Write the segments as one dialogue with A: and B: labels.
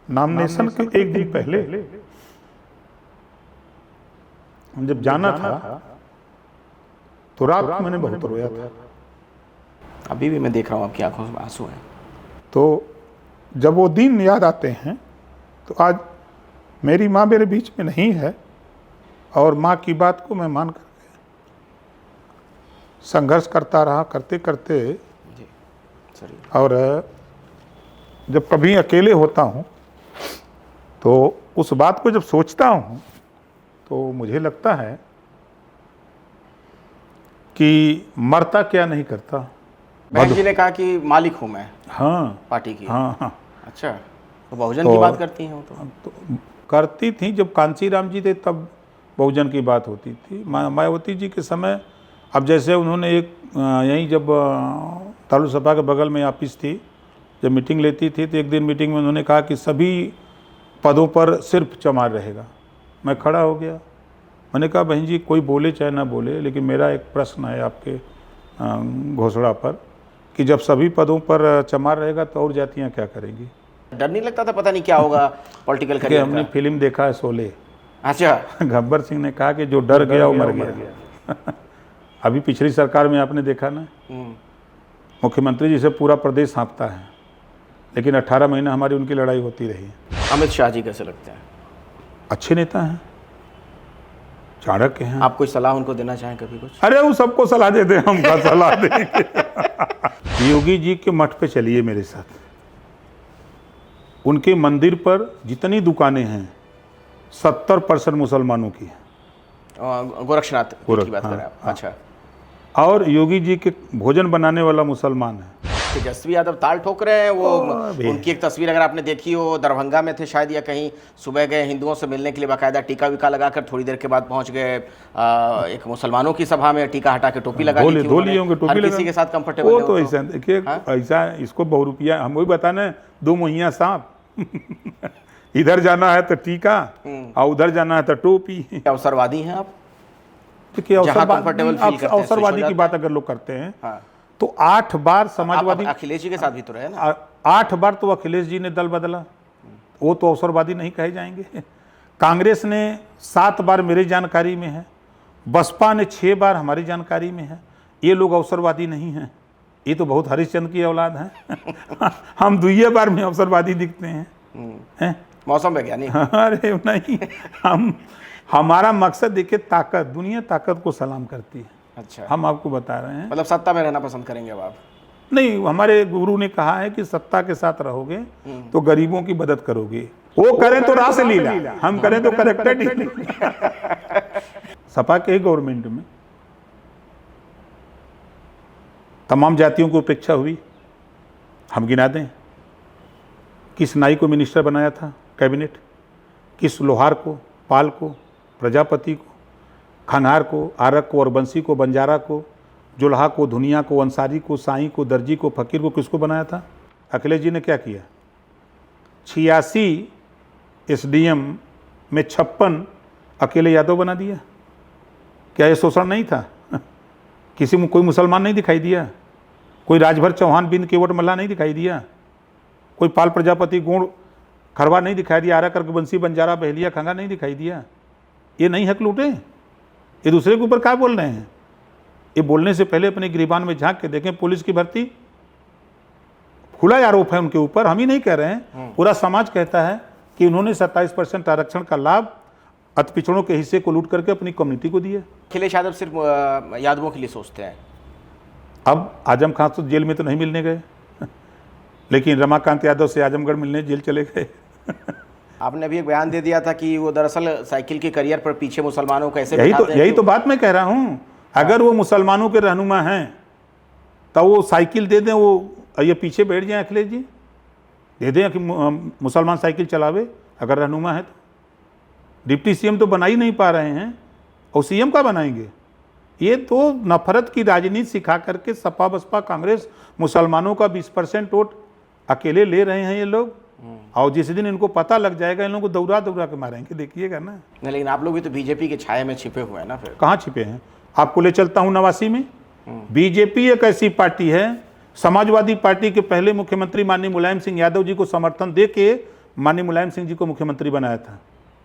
A: Nomination के एक दिन पहले जब जाना था तो रात को मैंने बहुत रोया था।
B: अभी भी मैं देख रहा हूँ आपकी आंखों में आंसू हैं।
A: तो जब वो दिन याद आते हैं तो आज मेरी माँ मेरे बीच में नहीं है और माँ की बात को मैं मान करके संघर्ष करता रहा करते करते।
B: जी सर।
A: और जब कभी अकेले होता हूँ तो उस बात को जब सोचता हूँ तो मुझे लगता है कि मरता क्या नहीं करता।
B: बहन जी ने कहा कि मालिक हूँ मैं
A: हाँ
B: पार्टी की।
A: हाँ।
B: अच्छा, तो बहुजन की बात करती हैं वो तो
A: करती थी। जब कांशीराम जी थे तब बहुजन की बात होती थी। मायावती जी के समय अब जैसे उन्होंने एक यहीं जब तालु सपा के बगल में ऑफिस थी, जब मीटिंग लेती थी तो एक दिन मीटिंग में उन्होंने कहा कि सभी पदों पर सिर्फ चमार रहेगा। मैं खड़ा हो गया, मैंने कहा बहन जी कोई बोले चाहे ना बोले, लेकिन मेरा एक प्रश्न है आपके घोषणा पर कि जब सभी पदों पर चमार रहेगा तो और जातियाँ क्या करेंगी।
B: डर नहीं लगता था पता नहीं क्या होगा पॉलिटिकल करियर का?
A: हमने फिल्म देखा है शोले।
B: अच्छा।
A: गब्बर सिंह ने कहा कि जो डर गया वो मर गया। अभी पिछली सरकार में आपने देखा ना, मुख्यमंत्री जी से पूरा प्रदेश हाँफता है, लेकिन 18 महीना हमारी उनकी लड़ाई होती रही।
B: अमित शाह जी कैसे लगते हैं?
A: अच्छे नेता हैं, चाणक्य हैं।
B: आप कोई सलाह उनको देना चाहें कभी कुछ?
A: अरे वो सबको सलाह देते हैं, हम क्या सलाह देंगे। योगी जी के मठ पे चलिए मेरे साथ। उनके मंदिर पर जितनी दुकानें हैं 70% मुसलमानों की हैं।
B: गोरक्षनाथ की बात कर रहे हैं आप? अच्छा।
A: और योगी जी के भोजन बनाने वाला मुसलमान है।
B: तेजस्वी यादव ताल ठोक रहे हैं। वो उनकी एक तस्वीर अगर आपने देखी हो, दरभंगा में थे शायद या कहीं, सुबह गए हिंदुओं से मिलने के लिए, बाकायदा टीका वीका लगाकर थोड़ी देर के बाद पहुंच गए एक मुसलमानों की सभा में, टीका हटा के टोपी लगा ली थी उन्होंने। हर किसी के साथ कंफर्टेबल
A: वो तो ऐसा देखिए, ऐसा इसको बहुरूपिया हम वही बताना, 2 मुहैया सांप। इधर जाना है तो टीका और उधर जाना है तो टोपी।
B: अवसरवादी हैं आप?
A: देखिए अवसरवादी की बात अगर लोग करते हैं तो 8 बार समाजवादी,
B: अखिलेश जी के साथ भी तो रहे ना।
A: 8 बार तो अखिलेश जी ने दल बदला, वो तो अवसरवादी नहीं कहे जाएंगे। कांग्रेस ने 7 बार मेरी जानकारी में है, बसपा ने 6 बार हमारी जानकारी में है। ये लोग अवसरवादी नहीं हैं, ये तो बहुत हरिश्चंद्र की औलाद हैं। हम 2 बार में अवसरवादी दिखते हैं।
B: मौसम वैज्ञानिक?
A: अरे नहीं, हमारा मकसद देखिए ताकत, दुनिया ताकत को सलाम करती है।
B: अच्छा,
A: हम आपको बता रहे हैं।
B: मतलब सत्ता में रहना पसंद करेंगे अब आप?
A: नहीं, हमारे गुरु ने कहा है कि सत्ता के साथ रहोगे तो गरीबों की मदद करोगे। वो करें तो रास लीला, हम करें तो करेक्टर। सपा के गवर्नमेंट में तमाम जातियों की उपेक्षा हुई। हम गिना दें, किस नाई को मिनिस्टर बनाया था कैबिनेट, किस लोहार को, पाल को, प्रजापति को, खनहार को, आरक को और बंसी को, बंजारा को, जुल्हा को, धुनिया को, अंसारी को, साईं को, दर्जी को, फकीर को किसको बनाया था? अखिलेश जी ने क्या किया? 86 SDM में 56 अकेले यादव बना दिया। क्या ये शोषण नहीं था? किसी में कोई मुसलमान नहीं दिखाई दिया, कोई राजभर चौहान बिंद केवट मल्ला नहीं दिखाई दिया, कोई पाल प्रजापति गोंड खरवा नहीं दिखाई दिया, आरा करके बंसी बंजारा बहलिया खंगा नहीं दिखाई दिया। ये नहीं हक लूटे? ये दूसरे के ऊपर क्या बोल रहे हैं? ये बोलने से पहले अपने गिरबान में झांक के देखें। पुलिस की भर्ती खुला आरोप है उनके ऊपर, हम ही नहीं कह रहे हैं, पूरा समाज कहता है कि उन्होंने 27% आरक्षण का लाभ अति पिछड़ों के हिस्से को लूट करके अपनी कम्युनिटी को दिया।
B: अखिलेश यादव सिर्फ यादवों के लिए सोचते हैं।
A: अब आजम खान तो जेल में तो नहीं मिलने गए, लेकिन रमाकांत यादव से आजमगढ़ मिलने जेल चले गए।
B: आपने अभी एक बयान दे दिया था कि वो दरअसल साइकिल के करियर पर पीछे मुसलमानों को ऐसे
A: यही तो बात मैं कह रहा हूँ। अगर वो मुसलमानों के रहनुमा हैं तो वो साइकिल दे दें, वो ये पीछे बैठ जाएं। अखिलेश जी दे दें कि मुसलमान साइकिल चलावे, अगर रहनुमा है तो। डिप्टी सीएम तो बना ही नहीं पा रहे हैं और सीएम का बनाएंगे? ये तो नफरत की राजनीति सिखा करके सपा बसपा कांग्रेस मुसलमानों का 20% वोट अकेले ले रहे हैं ये लोग। और जिस दिन इनको पता लग जाएगा, इन लोगों को दौड़ा दौड़ा के मारेंगे, देखिएगा ना।
B: लेकिन आप लोग भी तो बीजेपी के छाये में छिपे हुए हैं ना। फिर
A: कहाँ छिपे हैं? आपको ले चलता हूँ नवासी में। बीजेपी एक ऐसी पार्टी है, समाजवादी पार्टी के पहले मुख्यमंत्री माननीय मुलायम सिंह यादव जी को समर्थन दे के माननीय मुलायम सिंह जी को मुख्यमंत्री बनाया था,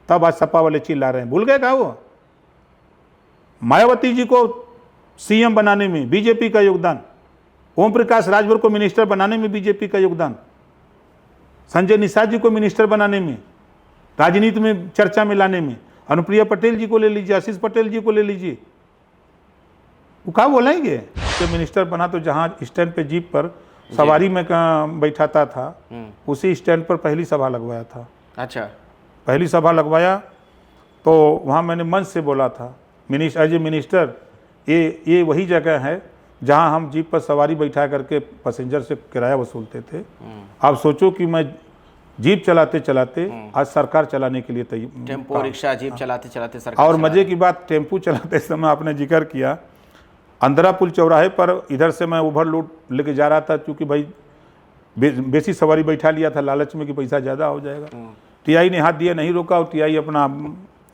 A: तब आज सपा वाले चिल्ला रहे हैं। भूल गए क्या वो? मायावती जी को सीएम बनाने में बीजेपी का योगदान, ओम प्रकाश राजभर को मिनिस्टर बनाने में बीजेपी का योगदान, संजय निषाद जी को मिनिस्टर बनाने में, राजनीति में चर्चा में लाने में, अनुप्रिया पटेल जी को ले लीजिए, आशीष पटेल जी को ले लीजिए, वो क्या बोलेंगे? तो मिनिस्टर बना तो जहाँ स्टैंड पे जीप पर सवारी में बैठाता था, उसी स्टैंड पर पहली सभा लगवाया था।
B: अच्छा,
A: पहली सभा लगवाया तो वहाँ मैंने मंच से बोला था, एज ए मिनिस्टर, ये वही जगह है जहाँ हम जीप पर सवारी बैठा करके पैसेंजर से किराया वसूलते थे। आप सोचो कि मैं जीप चलाते चलाते आज सरकार चलाने के लिए
B: टेम्पो रिक्शा जीप चलाते चलाते सरकार।
A: और मजे की बात, टेम्पो चलाते समय आपने जिक्र किया, अंदरा पुल चौराहे पर इधर से मैं ओवरलोड लेके जा रहा था, क्योंकि भाई बेसी सवारी बैठा लिया था लालच में कि पैसा ज़्यादा हो जाएगा। टीआई ने हाथ दिया, नहीं रोका, और टीआई अपना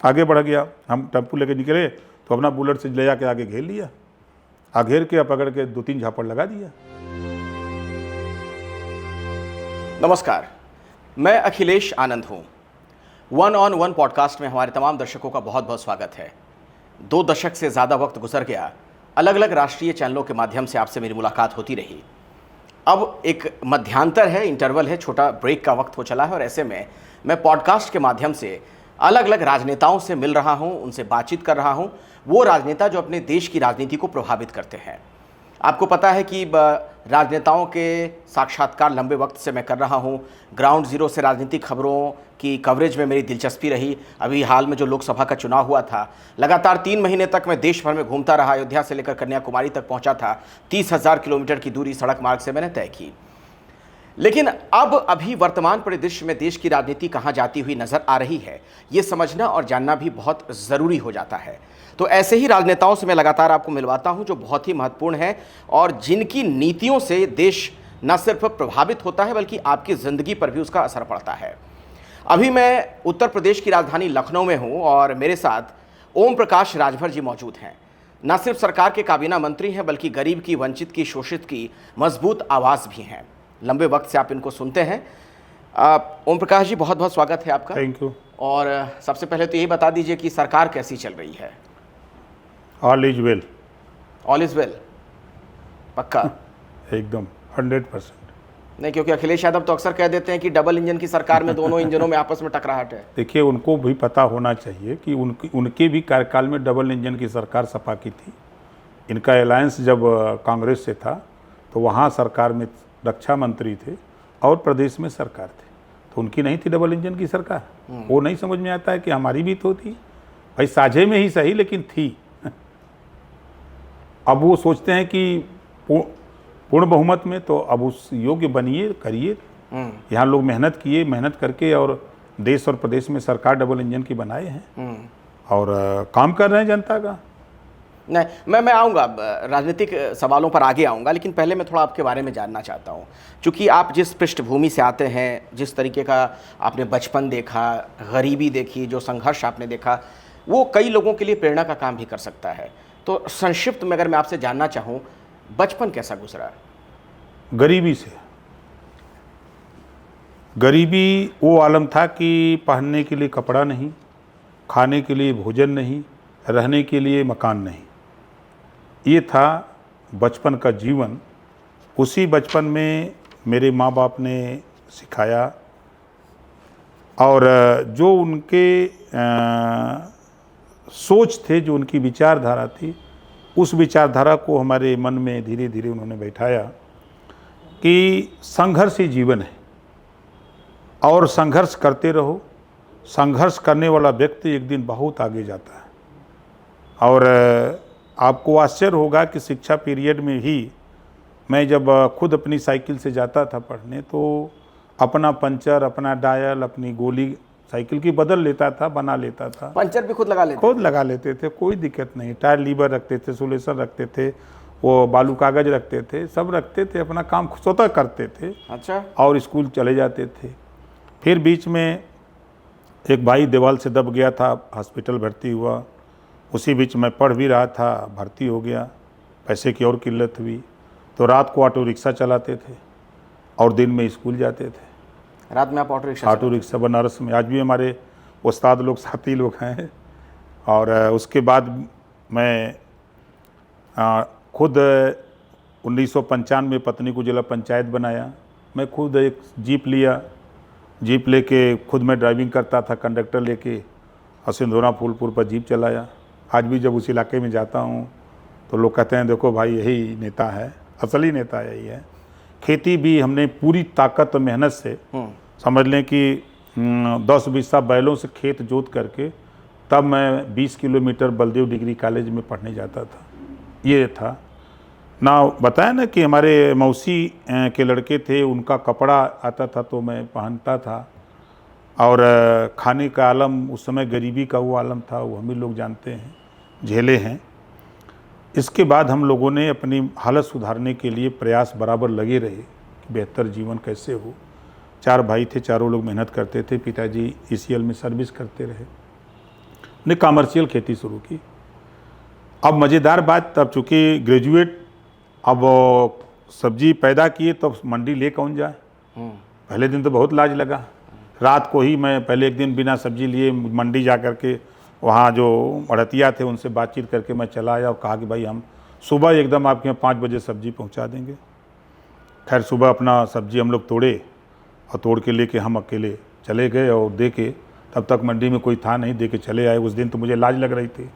A: आगे बढ़ गया। हम टेम्पो लेके निकले तो अपना बुलेट से ले जाके आगे घेर लिया, घेर के पकड़ के 2-3 झापड़ लगा दिया।
B: नमस्कार, मैं अखिलेश आनंद हूं। 1 on 1 पॉडकास्ट में हमारे तमाम दर्शकों का बहुत बहुत स्वागत है। 2 दशक से ज़्यादा वक्त गुजर गया, अलग अलग राष्ट्रीय चैनलों के माध्यम से आपसे मेरी मुलाकात होती रही। अब एक मध्यांतर है, इंटरवल है, छोटा ब्रेक का वक्त हो चला है, और ऐसे में मैं पॉडकास्ट के माध्यम से अलग अलग राजनेताओं से मिल रहा हूं, उनसे बातचीत कर रहा हूं, वो राजनेता जो अपने देश की राजनीति को प्रभावित करते हैं। आपको पता है कि राजनेताओं के साक्षात्कार लंबे वक्त से मैं कर रहा हूं। ग्राउंड जीरो से राजनीतिक खबरों की कवरेज में मेरी दिलचस्पी रही। अभी हाल में जो लोकसभा का चुनाव हुआ था, लगातार 3 महीने तक मैं देश भर में घूमता रहा। अयोध्या से लेकर कन्याकुमारी तक पहुंचा था। 30,000 किलोमीटर की दूरी सड़क मार्ग से मैंने तय की। लेकिन अब अभी वर्तमान परिदृश्य में देश की राजनीति कहाँ जाती हुई नजर आ रही है, ये समझना और जानना भी बहुत ज़रूरी हो जाता है। तो ऐसे ही राजनेताओं से मैं लगातार आपको मिलवाता हूं जो बहुत ही महत्वपूर्ण है और जिनकी नीतियों से देश न सिर्फ प्रभावित होता है बल्कि आपकी ज़िंदगी पर भी उसका असर पड़ता है। अभी मैं उत्तर प्रदेश की राजधानी लखनऊ में हूं और मेरे साथ ओम प्रकाश राजभर जी मौजूद हैं। न सिर्फ सरकार के काबीना मंत्री हैं बल्कि गरीब की, वंचित की, शोषित की मजबूत आवाज़ भी हैं। लंबे वक्त से आप इनको सुनते हैं। ओम प्रकाश जी, बहुत बहुत स्वागत है आपका।
A: Thank you.
B: और सबसे पहले तो यही बता दीजिए कि सरकार कैसी चल रही है?
A: All is well.
B: All is well, पक्का?
A: एकदम 100%।
B: नहीं, क्योंकि अखिलेश यादव तो अक्सर कह देते हैं कि डबल इंजन की सरकार में दोनों इंजनों में आपस में टकराहट है।
A: देखिए, उनको भी पता होना चाहिए कि उनके भी कार्यकाल में डबल इंजन की सरकार सपा की थी। इनका अलायंस जब कांग्रेस से था तो वहाँ सरकार में रक्षा मंत्री थे और प्रदेश में सरकार थे, तो उनकी नहीं थी डबल इंजन की सरकार। वो नहीं समझ में आता है कि हमारी भी तो थी भाई, साझे में ही सही लेकिन थी। अब वो सोचते हैं कि पूर्ण बहुमत में, तो अब उस योग्य बनिए, करिए। यहाँ लोग मेहनत किए, मेहनत करके और देश और प्रदेश में सरकार डबल इंजन की बनाए हैं और काम कर रहे हैं जनता का।
B: नहीं, मैं आऊँगा, राजनीतिक सवालों पर आगे आऊँगा, लेकिन पहले मैं थोड़ा आपके बारे में जानना चाहता हूँ। क्योंकि आप जिस पृष्ठभूमि से आते हैं, जिस तरीके का आपने बचपन देखा, गरीबी देखी, जो संघर्ष आपने देखा, वो कई लोगों के लिए प्रेरणा का काम भी कर सकता है। तो संक्षिप्त में अगर मैं आपसे जानना चाहूँ, बचपन कैसा गुजरा?
A: गरीबी से। गरीबी वो आलम था कि पहनने के लिए कपड़ा नहीं, खाने के लिए भोजन नहीं, रहने के लिए मकान नहीं। ये था बचपन का जीवन। उसी बचपन में मेरे माँ बाप ने सिखाया और जो उनके सोच थे, जो उनकी विचारधारा थी, उस विचारधारा को हमारे मन में धीरे धीरे उन्होंने बैठाया कि संघर्ष ही जीवन है और संघर्ष करते रहो। संघर्ष करने वाला व्यक्ति एक दिन बहुत आगे जाता है। और आपको आश्चर्य होगा कि शिक्षा पीरियड में ही मैं जब खुद अपनी साइकिल से जाता था पढ़ने, तो अपना पंचर, अपना डायल, अपनी गोली साइकिल की बदल लेता था, बना लेता था।
B: पंचर भी खुद लगा लेते
A: थे, कोई दिक्कत नहीं। टायर लीवर रखते थे, सोल्यूशन रखते थे, वो बालू कागज रखते थे, सब रखते थे, अपना काम स्वतः करते थे।
B: अच्छा।
A: और स्कूल चले जाते थे। फिर बीच में एक भाई दीवार से दब गया था, हॉस्पिटल भर्ती हुआ। उसी बीच मैं पढ़ भी रहा था, भर्ती हो गया। पैसे की और किल्लत हुई तो रात को ऑटो रिक्शा चलाते थे और दिन में स्कूल जाते थे।
B: रात में आप ऑटो
A: रिक्शा बनारस में आज भी हमारे उस्ताद लोग साथी लोग हैं। और उसके बाद मैं खुद 1995 में पत्नी को जिला पंचायत बनाया। मैं खुद एक जीप लिया, जीप लेके खुद मैं ड्राइविंग करता था, कंडक्टर लेके, और सिंधोरा फूलपुर पर जीप चलाया। आज भी जब उस इलाके में जाता हूँ तो लोग कहते हैं देखो भाई यही नेता है, असली नेता यही है। खेती भी हमने पूरी ताकत और मेहनत से, समझ लें कि 10-20 बैलों से खेत जोत करके तब मैं 20 किलोमीटर बलदेव डिग्री कॉलेज में पढ़ने जाता था। ये था ना, बताया ना कि हमारे मौसी के लड़के थे, उनका कपड़ा आता था तो मैं पहनता था। और खाने का आलम, उस समय गरीबी का वो आलम था, वो हम ही लोग जानते हैं, झेले हैं। इसके बाद हम लोगों ने अपनी हालत सुधारने के लिए प्रयास बराबर लगे रहे कि बेहतर जीवन कैसे हो। 4 भाई थे, चारों लोग मेहनत करते थे। पिताजी ECL में सर्विस करते रहे। ने कमर्शियल खेती शुरू की। अब मज़ेदार बात, तब चूँकि ग्रेजुएट, अब सब्जी पैदा किए तो मंडी ले कौन जाए। पहले दिन तो बहुत लाज लगा। रात को ही मैं पहले एक दिन बिना सब्जी लिए मंडी जा कर के वहाँ जो अड़तिया थे उनसे बातचीत करके मैं चला आया और कहा कि भाई हम सुबह एकदम आपके यहाँ 5 बजे सब्जी पहुँचा देंगे। खैर सुबह अपना सब्जी हम लोग तोड़े और तोड़ के लेके हम अकेले चले गए और दे के, तब तक मंडी में कोई था नहीं, दे के चले आए। उस दिन तो मुझे लाज लग रही थी।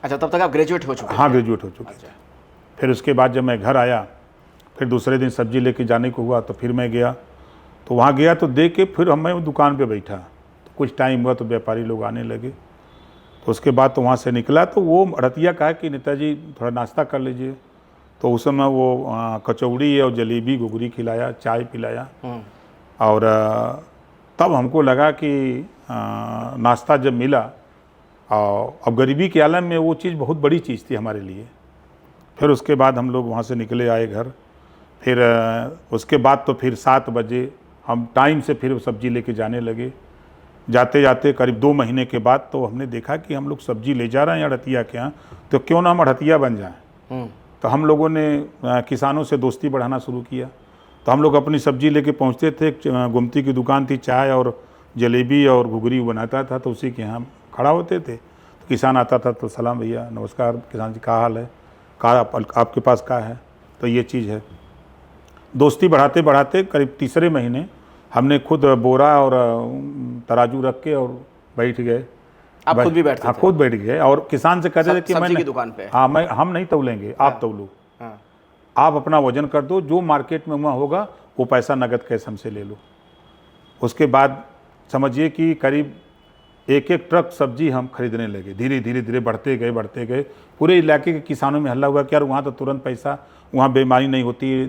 B: अच्छा, तब तक आप ग्रेजुएट हो चुके?
A: हाँ, ग्रेजुएट हो चुके थे। फिर उसके बाद जब मैं घर आया, फिर दूसरे दिन सब्जी लेके जाने को हुआ तो फिर मैं गया, तो वहाँ गया तो दे के फिर मैं दुकान पे बैठा। तो कुछ टाइम हुआ तो व्यापारी लोग आने लगे। तो उसके बाद तो वहाँ से निकला तो वो अड़तिया कहा कि नेताजी थोड़ा नाश्ता कर लीजिए। तो उस समय वो कचौड़ी और जलेबी घुघरी खिलाया, चाय पिलाया। और तब हमको लगा कि नाश्ता जब मिला, अब गरीबी के आलम में वो चीज़ बहुत बड़ी चीज़ थी हमारे लिए। फिर उसके बाद हम लोग वहाँ से निकले आए घर। फिर उसके बाद तो फिर 7 बजे हम टाइम से फिर सब्जी लेके जाने लगे। जाते जाते करीब 2 महीने के बाद तो हमने देखा कि हम लोग सब्जी ले जा रहे हैं अड़तिया के यहाँ, तो क्यों ना हम अड़तिया बन जाएं। तो हम लोगों ने किसानों से दोस्ती बढ़ाना शुरू किया। तो हम लोग अपनी सब्जी लेके पहुँचते थे। गुमती की दुकान थी, चाय और जलेबी और घुघरी बनाता था, तो उसी के यहाँ खड़ा होते थे। तो किसान आता था तो सलाम भैया, नमस्कार किसान जी, क्या हाल है, कहा आपके पास क्या है, तो ये चीज़ है। दोस्ती बढ़ाते बढ़ाते करीब तीसरे महीने हमने खुद बोरा और तराजू रख के और बैठ गए।
B: आप खुद भी बैठते थे?
A: हाँ, खुद बैठ गए और किसान से कहते थे कि
B: सब्जी की दुकान पे?
A: हाँ, हम नहीं तौलेंगे, आप तौलो। आप अपना वजन कर दो, जो मार्केट में हुआ होगा वो पैसा नगद कैश हमसे ले लो। उसके बाद समझिए कि करीब 1-1 ट्रक सब्जी हम खरीदने लगे। धीरे धीरे बढ़ते गए। पूरे इलाके के किसानों में हल्ला हुआ कि यार वहाँ तो तुरंत पैसा, वहाँ बेईमानी नहीं होती,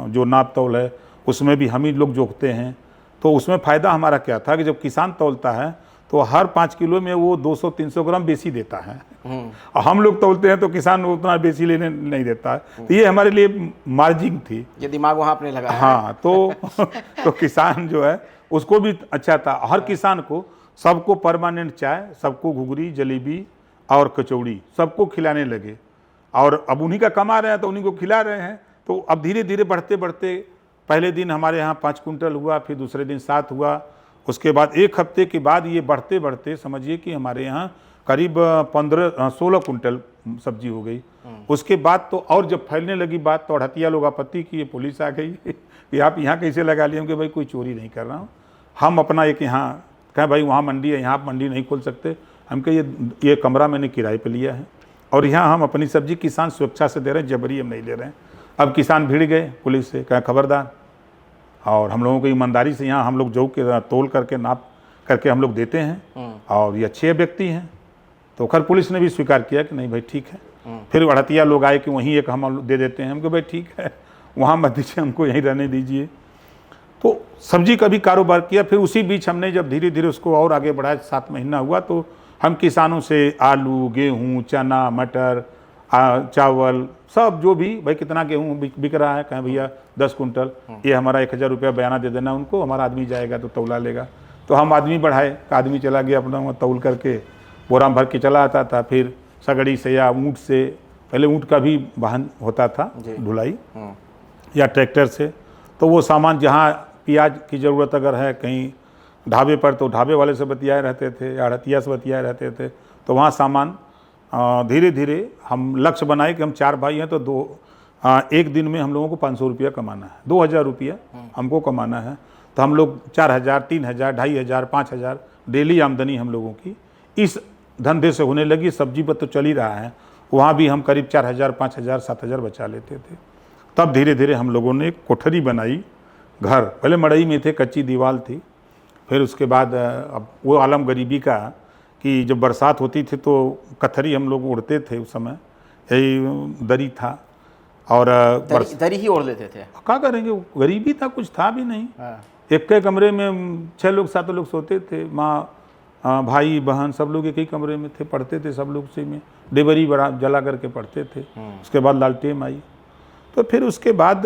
A: जो नाप तौल है उसमें भी हम ही लोग जोखते हैं। तो उसमें फ़ायदा हमारा क्या था कि जब किसान तौलता है तो हर 5 किलो में वो 200-300 ग्राम बेसी देता है, और हम लोग तौलते हैं तो किसान उतना बेसी लेने नहीं देता है। तो ये हमारे लिए मार्जिन थी।
B: ये दिमाग वहाँ आपने लगाया।
A: हाँ, तो किसान जो है उसको भी अच्छा था। हर किसान को, सबको परमानेंट चाय, सबको घुघरी जलेबी और कचौड़ी सबको खिलाने लगे। और अब उन्हीं का कमा रहे हैं तो उन्हीं को खिला रहे हैं। तो अब धीरे धीरे बढ़ते पहले दिन हमारे यहाँ 5 कुंटल हुआ, फिर दूसरे दिन 7 हुआ। उसके बाद 1 हफ्ते के बाद ये बढ़ते समझिए कि हमारे यहाँ करीब 15-16 कुंटल सब्जी हो गई। उसके बाद तो और जब फैलने लगी बात तो अड़तिया लोग आपत्ति की, पुलिस आ गई कि आप यहाँ कैसे लगा लिए। हम कि भाई कोई चोरी नहीं कर रहा हूँ, हम अपना एक यहाँ कहें भाई वहाँ मंडी है, यहाँ आप मंडी नहीं खोल सकते। हम कहे ये कमरा मैंने किराए पे लिया है और यहाँ हम अपनी सब्जी किसान स्वेच्छा से दे रहे हैं, जबरी हम नहीं ले रहे हैं। अब किसान भिड़ गए पुलिस से, कहें खबरदार। और हम लोगों को ईमानदारी से यहाँ हम लोग जो के तोल करके नाप करके हम लोग देते हैं और ये अच्छे व्यक्ति हैं। तो खैर पुलिस ने भी स्वीकार किया कि नहीं भाई ठीक है। फिर अड़तिया लोग आए कि वहीं एक हम दे देते हैं। हमको भाई ठीक है, वहाँ मत दीजिए, हमको यहीं रहने दीजिए। तो सब्जी का भी कारोबार किया। फिर उसी बीच हमने जब धीरे धीरे उसको और आगे बढ़ाया, 7 महीना हुआ, तो हम किसानों से आलू, गेहूँ, चना, मटर, चावल, सब जो भी भाई कितना गेहूँ बिक रहा है, कहें भैया 10 कुंटल, ये हमारा 1000 रुपया बयाना दे देना उनको, हमारा आदमी जाएगा तो तौला लेगा। तो हम आदमी बढ़ाए, आदमी चला गया अपना वहाँ तौल करके बोरा भर के चला आता था। फिर सगड़ी से या ऊँट से, पहले ऊँट का भी वाहन होता था ढुलाई, या ट्रैक्टर से, तो वो सामान जहाँ प्याज की ज़रूरत अगर है कहीं ढाबे पर, तो ढाबे वाले से बतियाए रहते थे या हड़तिया से बतियाए रहते थे, तो वहाँ सामान धीरे धीरे हम लक्ष्य बनाए कि हम 4 भाई हैं, तो एक दिन में हम लोगों को 500 रुपया कमाना है, 2000 रुपया हमको कमाना है। तो हम लोग 4000, 3000, 2500, 5000 डेली आमदनी हम लोगों की इस धंधे से होने लगी। सब्जी पर तो चल ही रहा है, वहाँ भी हम करीब 4000, 5000, 7000 बचा लेते थे। तब धीरे धीरे हम लोगों ने एक कोठरी बनाई, घर पहले मड़ई में थे, कच्ची दीवार थी। फिर उसके बाद अब वो आलम गरीबी का कि जब बरसात होती थी तो कथरी हम लोग उड़ते थे, उस समय यही दरी था और
B: दरी ही ओढ़ लेते थे।
A: क्या करेंगे, गरीबी था, कुछ था भी नहीं।
B: हाँ।
A: एक के कमरे में 6 लोग 7 लोग सोते थे, माँ भाई बहन सब लोग एक ही कमरे में थे, पढ़ते थे सब लोग उसी में, डेबरी बड़ा जला करके पढ़ते थे। उसके बाद लालटेन आई, तो फिर उसके बाद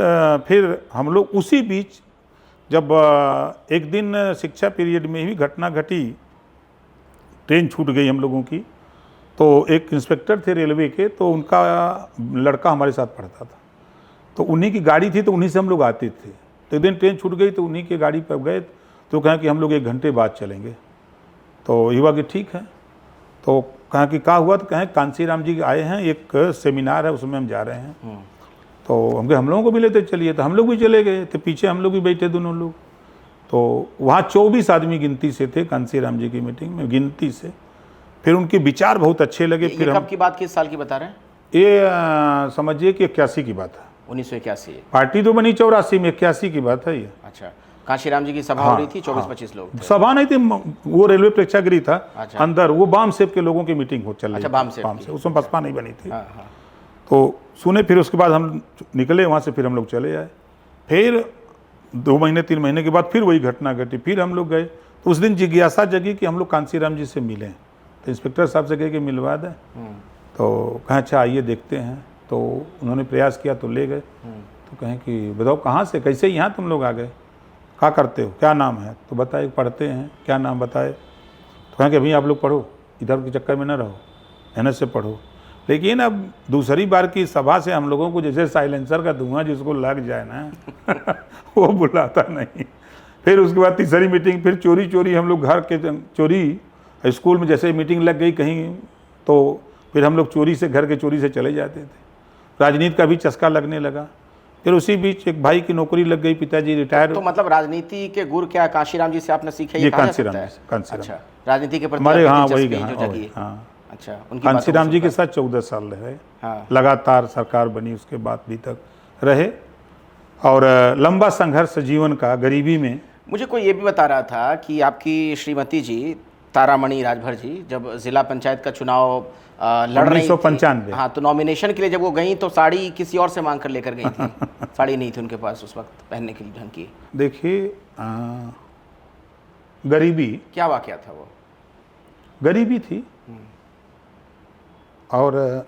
A: फिर हम लोग उसी बीच जब एक दिन शिक्षा पीरियड में ही घटना घटी, ट्रेन छूट गई हम लोगों की। तो एक इंस्पेक्टर थे रेलवे के, तो उनका लड़का हमारे साथ पढ़ता था, तो उन्हीं की गाड़ी थी, तो उन्हीं से हम लोग आते थे। तो एक दिन ट्रेन छूट गई तो उन्हीं की गाड़ी पर गए, तो कहें कि हम लोग 1 घंटे बाद चलेंगे। तो युवा कि ठीक है। तो कहा कि क्या हुआ, तो कहें कांसीराम जी आए हैं, एक सेमिनार है उसमें हम जा रहे हैं। तो हम लोगों को भी लेते चलिए, तो हम लोग भी चले गए, तो पीछे हम लोग भी बैठे दोनों लोग। तो वहाँ 24 आदमी गिनती से थे कांसीराम जी की मीटिंग में, गिनती से। फिर उनके विचार बहुत अच्छे लगे। फिर
B: कब की बात, किस साल की बता रहे हैं?
A: ये समझिए कि 81 की बात है।
B: 1981।
A: पार्टी तो बनी 84 में, 81 की बात है ये।
B: अच्छा, कांशीराम जी की सभा हो रही थी, 24-25 लोग थे।
A: सभा नहीं थी, वो रेलवे प्रेक्षागृह था।
B: अच्छा।
A: अंदर वो बाम सेब के लोगों की मीटिंग हो चल रही।
B: अच्छा, बाम सेब,
A: उसमें बसपा नहीं बनी थी।
B: हाँ, हाँ।
A: तो सुने, फिर उसके बाद हम निकले वहाँ से, फिर हम लोग चले आए। फिर 2 महीने 3 महीने के बाद फिर वही घटना घटी, फिर हम लोग गए। तो उस दिन जिज्ञासा जगी कि हम लोग कांसीराम जी से मिलें। तो इंस्पेक्टर साहब से कहे कि मिलवा दें। तो कहें अच्छा आइए देखते हैं। तो उन्होंने प्रयास किया, तो ले गए। तो कहें कि बताओ कहाँ से, कैसे यहाँ तुम लोग आ गए, क्या करते हो, क्या नाम है? तो बताए पढ़ते हैं। क्या नाम बताए? तो कहें कि अभी आप लोग पढ़ो, इधर के चक्कर में न रहो, मेहनत से पढ़ो। लेकिन अब दूसरी बार की सभा से हम लोगों को जैसे साइलेंसर का धुआं जिसको लग जाए ना वो बुलाता नहीं। फिर उसके बाद तीसरी मीटिंग, फिर चोरी चोरी हम लोग घर के चोरी, स्कूल में जैसे मीटिंग लग गई कहीं, तो फिर हम लोग चोरी से, घर के चोरी से चले जाते थे। राजनीति का भी चस्का लगने लगा। फिर उसी बीच एक भाई की नौकरी लग गई, पिताजी रिटायर।
B: तो मतलब राजनीति के गुर क्या कांशीराम जी से आपने सीखे? ये
A: कांसीराम।
B: अच्छा, राजनीति के प्रति
A: हमारे, हाँ वही,
B: जो जगी।
A: हाँ।
B: अच्छा,
A: कांसीराम जी के साथ 14 साल रहे।
B: हाँ।
A: लगातार सरकार बनी, उसके बाद भी तक रहे, और लंबा संघर्ष जीवन का गरीबी में।
B: मुझे कोई ये भी बता रहा था कि आपकी श्रीमती जी तारामणि राजभर जी जब जिला पंचायत का चुनाव लड़ रही थी,
A: 1995,
B: हाँ, तो नॉमिनेशन के लिए जब वो गई तो साड़ी किसी और से मांग कर लेकर गई थी। साड़ी नहीं थी उनके पास उस वक्त पहनने के लिए ढंग की।
A: देखिए गरीबी,
B: क्या वाकया था वो?
A: गरीबी थी, और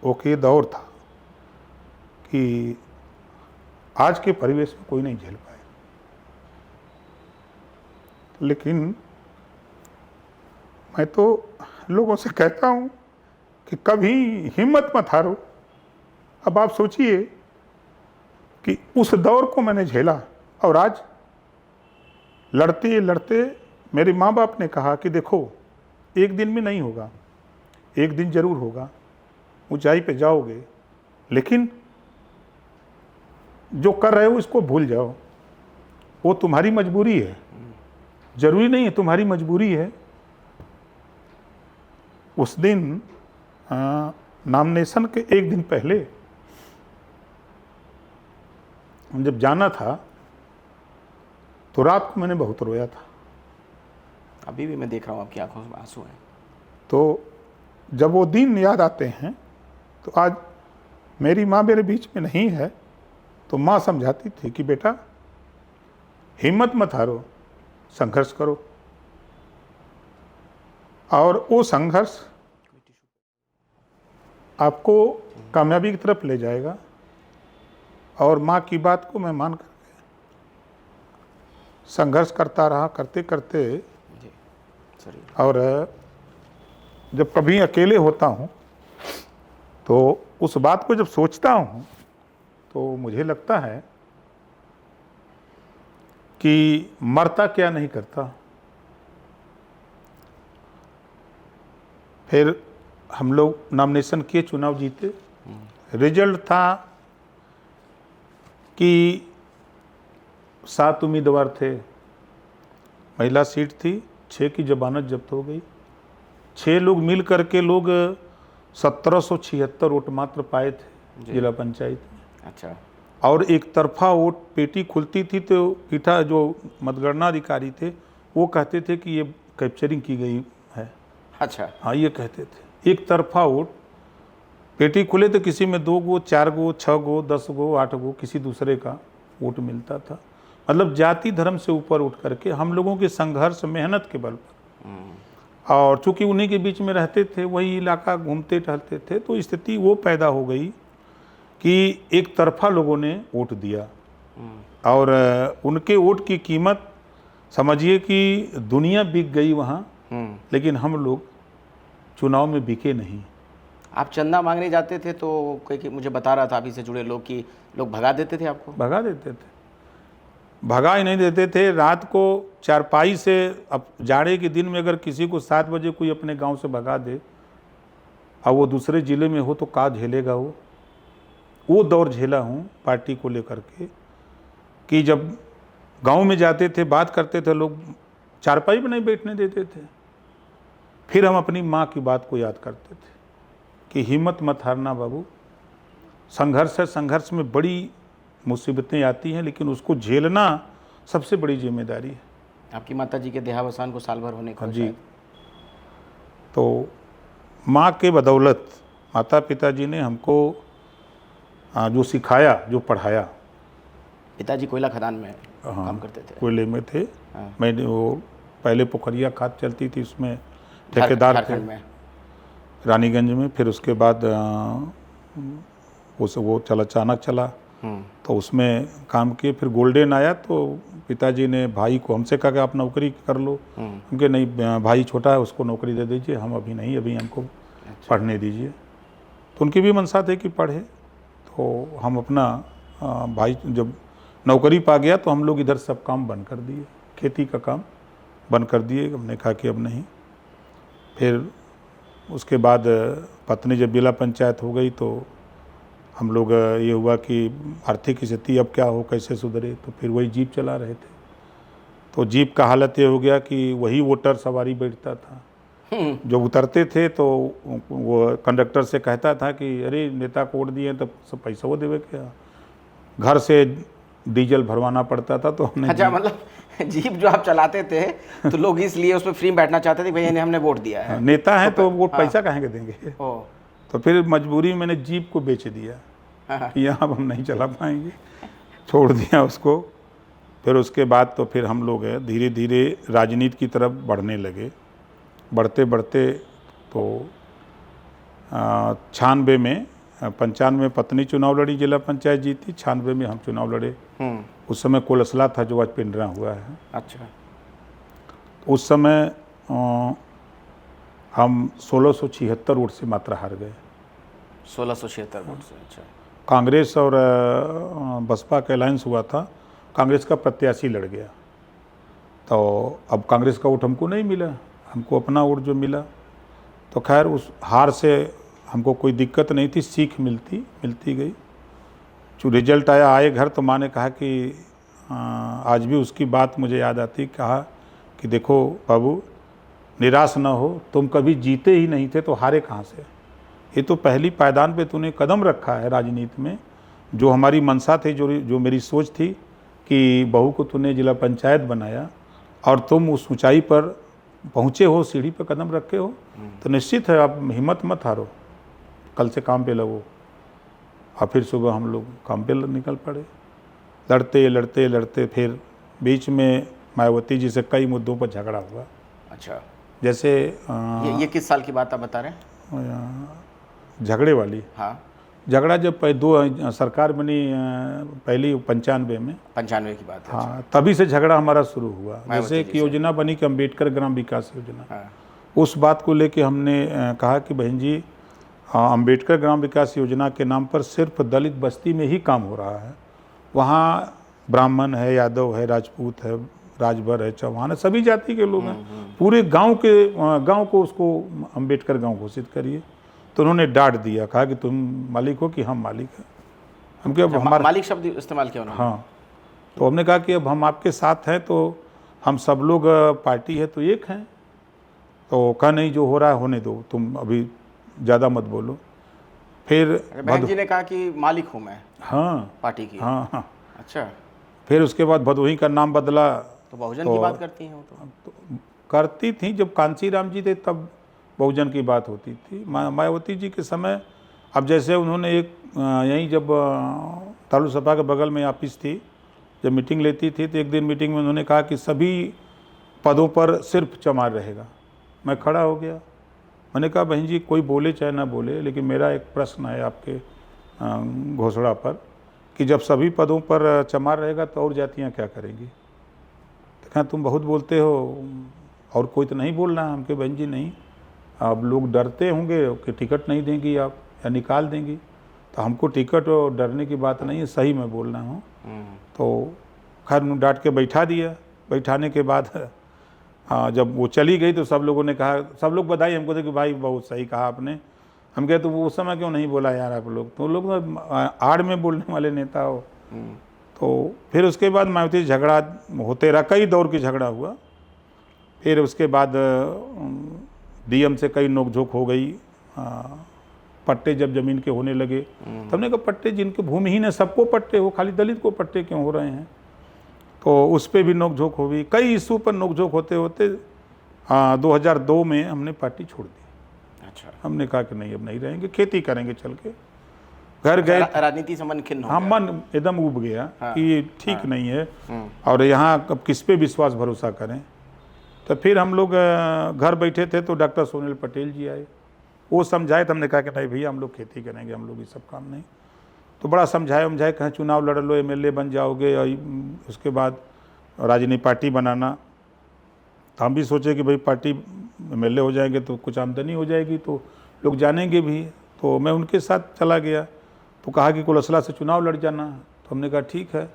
A: वो के दौर था कि आज के परिवेश में कोई नहीं झेल पाए। लेकिन मैं तो लोगों से कहता हूँ कि कभी हिम्मत मत हारो। अब आप सोचिए कि उस दौर को मैंने झेला, और आज लड़ते लड़ते मेरे माँ बाप ने कहा कि देखो, एक दिन में नहीं होगा, एक दिन जरूर होगा, ऊंचाई पे जाओगे, लेकिन जो कर रहे हो इसको भूल जाओ, वो तुम्हारी मजबूरी है, जरूरी नहीं है तुम्हारी मजबूरी है। उस दिन नॉमिनेशन के एक दिन पहले जब जाना था, तो रात को मैंने बहुत रोया था।
B: अभी भी मैं देख रहा हूँ आपकी आंखों में आंसू हैं।
A: तो जब वो दिन याद आते हैं, तो आज मेरी माँ मेरे बीच में नहीं है, तो माँ समझाती थी कि बेटा हिम्मत मत हारो, संघर्ष करो, और वो संघर्ष आपको कामयाबी की तरफ ले जाएगा। और माँ की बात को मैं मान करके संघर्ष करता रहा, करते करते। और जब कभी अकेले होता हूँ तो उस बात को जब सोचता हूँ, तो मुझे लगता है कि मरता क्या नहीं करता। फिर हम लोग नॉमिनेशन किए, चुनाव जीते। रिजल्ट था कि 7 उम्मीदवार थे, महिला सीट थी, 6 की जमानत जब्त हो गई। 6 लोग मिल करके लोग 1776 वोट मात्र पाए थे जिला पंचायत में।
B: अच्छा।
A: और एक तरफा वोट, पेटी खुलती थी तो पीठा जो मतगणना अधिकारी थे वो कहते थे कि ये कैप्चरिंग की गई है।
B: अच्छा।
A: हाँ, ये कहते थे। एक तरफा वोट, पेटी खुले तो किसी में 2 गो, 4 गो, 6 गो, 10 गो, 8 गो किसी दूसरे का वोट मिलता था। मतलब जाति धर्म से ऊपर उठ करके हम लोगों के संघर्ष, मेहनत के बल पर, और चूंकि उन्हीं के बीच में रहते थे, वही इलाका घूमते टहलते थे, तो स्थिति वो पैदा हो गई कि एक तरफा लोगों ने वोट दिया। और उनके वोट की कीमत समझिए कि दुनिया बिक गई वहाँ, लेकिन हम लोग चुनाव में बिके नहीं।
B: आप चंदा मांगने जाते थे तो कोई मुझे बता रहा था अभी से जुड़े लोग कि लोग भगा देते थे आपको?
A: भगा देते थे, भगा ही नहीं देते थे। रात को चारपाई से, अब जाड़े के दिन में अगर किसी को 7 बजे कोई अपने गांव से भगा दे और वो दूसरे ज़िले में हो तो का झेलेगा वो दौर झेला हूँ पार्टी को लेकर के, कि जब गांव में जाते थे, बात करते थे, लोग चारपाई पर नहीं बैठने देते थे। फिर हम अपनी माँ की बात को याद करते थे कि हिम्मत मत हारना बाबू, संघर्ष है, संघर्ष में बड़ी मुसीबतें आती हैं, लेकिन उसको झेलना सबसे बड़ी जिम्मेदारी है।
B: आपकी माताजी के देहावसान को साल भर होने को
A: जी। तो माँ के बदौलत, माता पिताजी ने हमको जो सिखाया, जो पढ़ाया।
B: पिताजी कोयला खदान में काम करते थे?
A: कोयले में थे।
B: हाँ।
A: मैंने वो पहले पोखरिया खाद चलती थी, उसमें ठेकेदार थे रानीगंज में। फिर उसके बाद वो चला, अचानक चला, तो उसमें काम किए। फिर गोल्डन आया तो पिताजी ने भाई को हमसे कहा कि आप नौकरी कर लो। क्योंकि नहीं, भाई छोटा है, उसको नौकरी दे दीजिए, हम अभी नहीं, अभी हमको पढ़ने दीजिए। तो उनकी भी मंशा थी कि पढ़े। तो हम अपना भाई जब नौकरी पा गया तो हम लोग इधर सब काम बंद कर दिए, खेती का काम बंद कर दिए। हमने कहा कि अब नहीं। फिर उसके बाद पत्नी जब जिला पंचायत हो गई तो हम लोग ये हुआ कि आर्थिक स्थिति अब क्या हो, कैसे सुधरे। तो फिर वही जीप चला रहे थे। तो जीप का हालत ये हो गया कि वही वोटर सवारी बैठता था। जो उतरते थे तो वो कंडक्टर से कहता था कि अरे नेता को वोट दिए तो सब पैसा वो देवे क्या। घर से डीजल भरवाना पड़ता था। तो हमने
B: अच्छा, मतलब जीप जो आप चलाते थे तो लोग इसलिए उसमें फ्री में बैठना चाहते थे, भैया ने हमने वोट दिया है,
A: नेता है तो वोट पैसा कहाँ के देंगे।
B: ओ।
A: तो फिर मजबूरी में मैंने जीप को बेच दिया कि यहाँ हम नहीं चला पाएंगे, छोड़ दिया उसको। फिर उसके बाद तो फिर हम लोग धीरे धीरे राजनीति की तरफ बढ़ने लगे। बढ़ते बढ़ते तो 96 में, 95 में पत्नी चुनाव लड़ी, जिला पंचायत जीती। 96 में हम चुनाव लड़े। उस समय कोलसला था जो आज पिंडरा हुआ है।
B: अच्छा।
A: उस समय हम 1676 वोट से मात्र हार गए।
B: 1676 वोट से? अच्छा।
A: कांग्रेस और बसपा का अलायंस हुआ था, कांग्रेस का प्रत्याशी लड़ गया। तो अब कांग्रेस का वोट हमको नहीं मिला, हमको अपना वोट जो मिला। तो खैर उस हार से हमको कोई दिक्कत नहीं थी, सीख मिलती गई। जो रिजल्ट आए घर तो माँ ने कहा कि आज भी उसकी बात मुझे याद आती। कहा कि देखो बाबू, निराश न हो, तुम कभी जीते ही नहीं थे तो हारे कहाँ से। ये तो पहली पायदान पे तूने कदम रखा है राजनीति में। जो हमारी मंशा थी, जो मेरी सोच थी कि बहू को तूने जिला पंचायत बनाया और तुम उस ऊंचाई पर पहुँचे हो, सीढ़ी पर कदम रखे हो, तो निश्चित है आप हिम्मत मत हारो, कल से काम पे लगो। और फिर सुबह हम लोग काम पे निकल पड़े। लड़ते लड़ते लड़ते फिर बीच में मायावती जी से कई मुद्दों पर झगड़ा हुआ।
B: अच्छा।
A: जैसे
B: ये किस साल की बात आप बता रहे हैं?
A: झगड़े वाली?
B: हाँ।
A: झगड़ा जब दो सरकार बनी, पहली 95 में।
B: 95 की बात है।
A: हाँ, तभी से झगड़ा हमारा शुरू हुआ। जैसे एक योजना बनी कि अम्बेडकर ग्राम विकास योजना।
B: हाँ।
A: उस बात को लेके हमने कहा कि बहन जी, अम्बेडकर ग्राम विकास योजना के नाम पर सिर्फ दलित बस्ती में ही काम हो रहा है, वहाँ ब्राह्मण है, यादव है, राजपूत है, राजभर है, चौहान है, सभी जाति के लोग हैं। पूरे गांव को उसको अम्बेडकर गांव घोषित करिए। तो उन्होंने डांट दिया, कहा कि तुम मालिक हो कि हम मालिक हैं। हम क्या हमारा
B: मालिक शब्द इस्तेमाल किया उन्होंने।
A: हाँ, तो हमने कहा कि अब हम आपके साथ हैं, तो हम सब लोग पार्टी है तो एक हैं। तो कहा नहीं, जो हो रहा है होने दो, तुम अभी ज़्यादा मत बोलो। फिर
B: बहन जी ने कहा कि मालिक हूँ मैं
A: हाँ
B: पार्टी की।
A: हाँ हाँ,
B: अच्छा,
A: फिर उसके बाद भदोही का नाम बदला।
B: तो बहुजन की बात करती हैं वो तो।
A: करती थी, जब कांची राम जी थे तब बहुजन की बात होती थी। मायावती जी के समय, अब जैसे उन्होंने एक यहीं जब तालु सपा के बगल में ऑफिस थी, जब मीटिंग लेती थी तो एक दिन मीटिंग में उन्होंने कहा कि सभी पदों पर सिर्फ चमार रहेगा। मैं खड़ा हो गया, मैंने कहा बहन जी कोई बोले चाहे ना बोले, लेकिन मेरा एक प्रश्न है आपके घोषणा पर कि जब सभी पदों पर चमार रहेगा तो और जातियाँ क्या करेंगी? तो कहा तुम बहुत बोलते हो, और कोई तो नहीं बोल रहा है। हमके बहन जी नहीं, अब लोग डरते होंगे कि टिकट नहीं देंगी आप या निकाल देंगी, तो हमको टिकट और डरने की बात नहीं है, सही मैं बोल रहा हूँ। तो खैर उन्होंने डांट के बैठा दिया। बैठाने के बाद जब वो चली गई तो सब लोगों ने कहा, सब लोग बधाई हमको थे कि भाई बहुत सही कहा आपने। हम कहे तो वो उस समय क्यों नहीं बोला यार आप लोग, तो लोग आड़ में बोलने वाले नेता हो। तो फिर उसके बाद मायावती झगड़ा होते रहा, कई दौर की झगड़ा हुआ। फिर उसके बाद डीएम से कई नोकझोंक हो गई। पट्टे जब जमीन के होने लगे तो हमने कहा पट्टे जिनके भूमिहीन है सबको पट्टे हो, खाली दलित को पट्टे क्यों हो रहे हैं? तो उस पर भी नोकझोंक हो गई। कई इशू पर नोकझोंक होते होते 2002 में हमने पार्टी छोड़ दी।
B: अच्छा,
A: हमने कहा कि नहीं अब नहीं रहेंगे, खेती करेंगे चल के। घर गए,
B: राजनीति से मन खिन्न हो
A: हाँ
B: गया।
A: मन एकदम उब गया कि ये ठीक नहीं है और यहाँ अब किस पे विश्वास भरोसा करें। तो फिर हम लोग घर बैठे थे तो डॉक्टर सोनील पटेल जी आए, वो समझाए। तो हमने कहा कि नहीं भैया हम लोग खेती करेंगे, हम लोग ये सब काम नहीं। तो बड़ा समझाए कहें चुनाव लड़ लो, एमएलए बन जाओगे और उसके बाद राजनीतिक पार्टी बनाना। तो हम भी सोचे कि भाई पार्टी एमएलए हो जाएंगे तो कुछ आमदनी हो जाएगी तो लोग जानेंगे भी। तो मैं उनके साथ चला गया। तो कहा कि कुलसला से चुनाव लड़ जाना। तो हमने कहा ठीक है।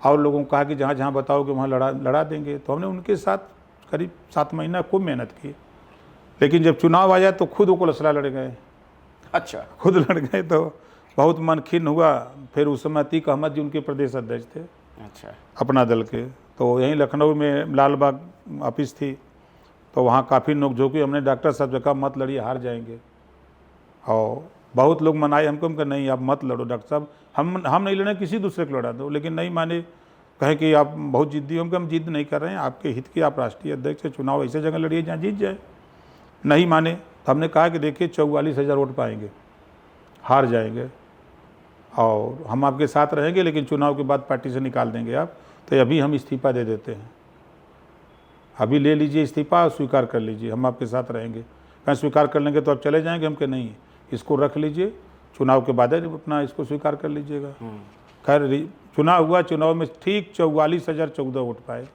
A: और लोगों को कहा कि जहाँ जहाँ बताओगे वहाँ लड़ा देंगे। तो हमने उनके साथ करीब 7 महीना खूब मेहनत की। लेकिन जब चुनाव आया तो खुद वो कुलसला लड़ गए।
B: अच्छा,
A: खुद लड़ गए तो बहुत मन खिन्न हुआ। फिर उस समय अतीक अहमद जी उनके प्रदेश अध्यक्ष थे
B: अच्छा,
A: अपना दल के। तो यहीं लखनऊ में लालबाग ऑफिस थी, तो वहाँ काफ़ी नोकझोंक हुई। हमने डॉक्टर साहब से कहा मत लड़िए, हार जाएंगे। और बहुत लोग मनाए हमको, हम कहा नहीं आप मत लड़ो डॉक्टर साहब, हम नहीं लड़े, किसी दूसरे को लड़ा दो। लेकिन नहीं माने, कहें कि आप बहुत जिद्दी हो। हम जिद नहीं कर रहे हैं, आपके हित की आप राष्ट्रीय अध्यक्ष हैं, चुनाव ऐसे जगह लड़िए जहाँ जीत जाए। नहीं माने तो हमने कहा कि देखिए 44,000 वोट पाएंगे, हार जाएंगे और हम आपके साथ रहेंगे, लेकिन चुनाव के बाद पार्टी से निकाल देंगे आप। तो अभी हम इस्तीफा दे देते हैं, अभी ले लीजिए इस्तीफा, स्वीकार कर लीजिए, हम आपके साथ रहेंगे। कहीं स्वीकार कर लेंगे तो आप चले जाएंगे? हम कहे नहीं, इसको रख लीजिए, चुनाव के बाद अपना इसको स्वीकार कर लीजिएगा। खैर चुनाव हुआ, चुनाव में ठीक 44,014 वोट पाए।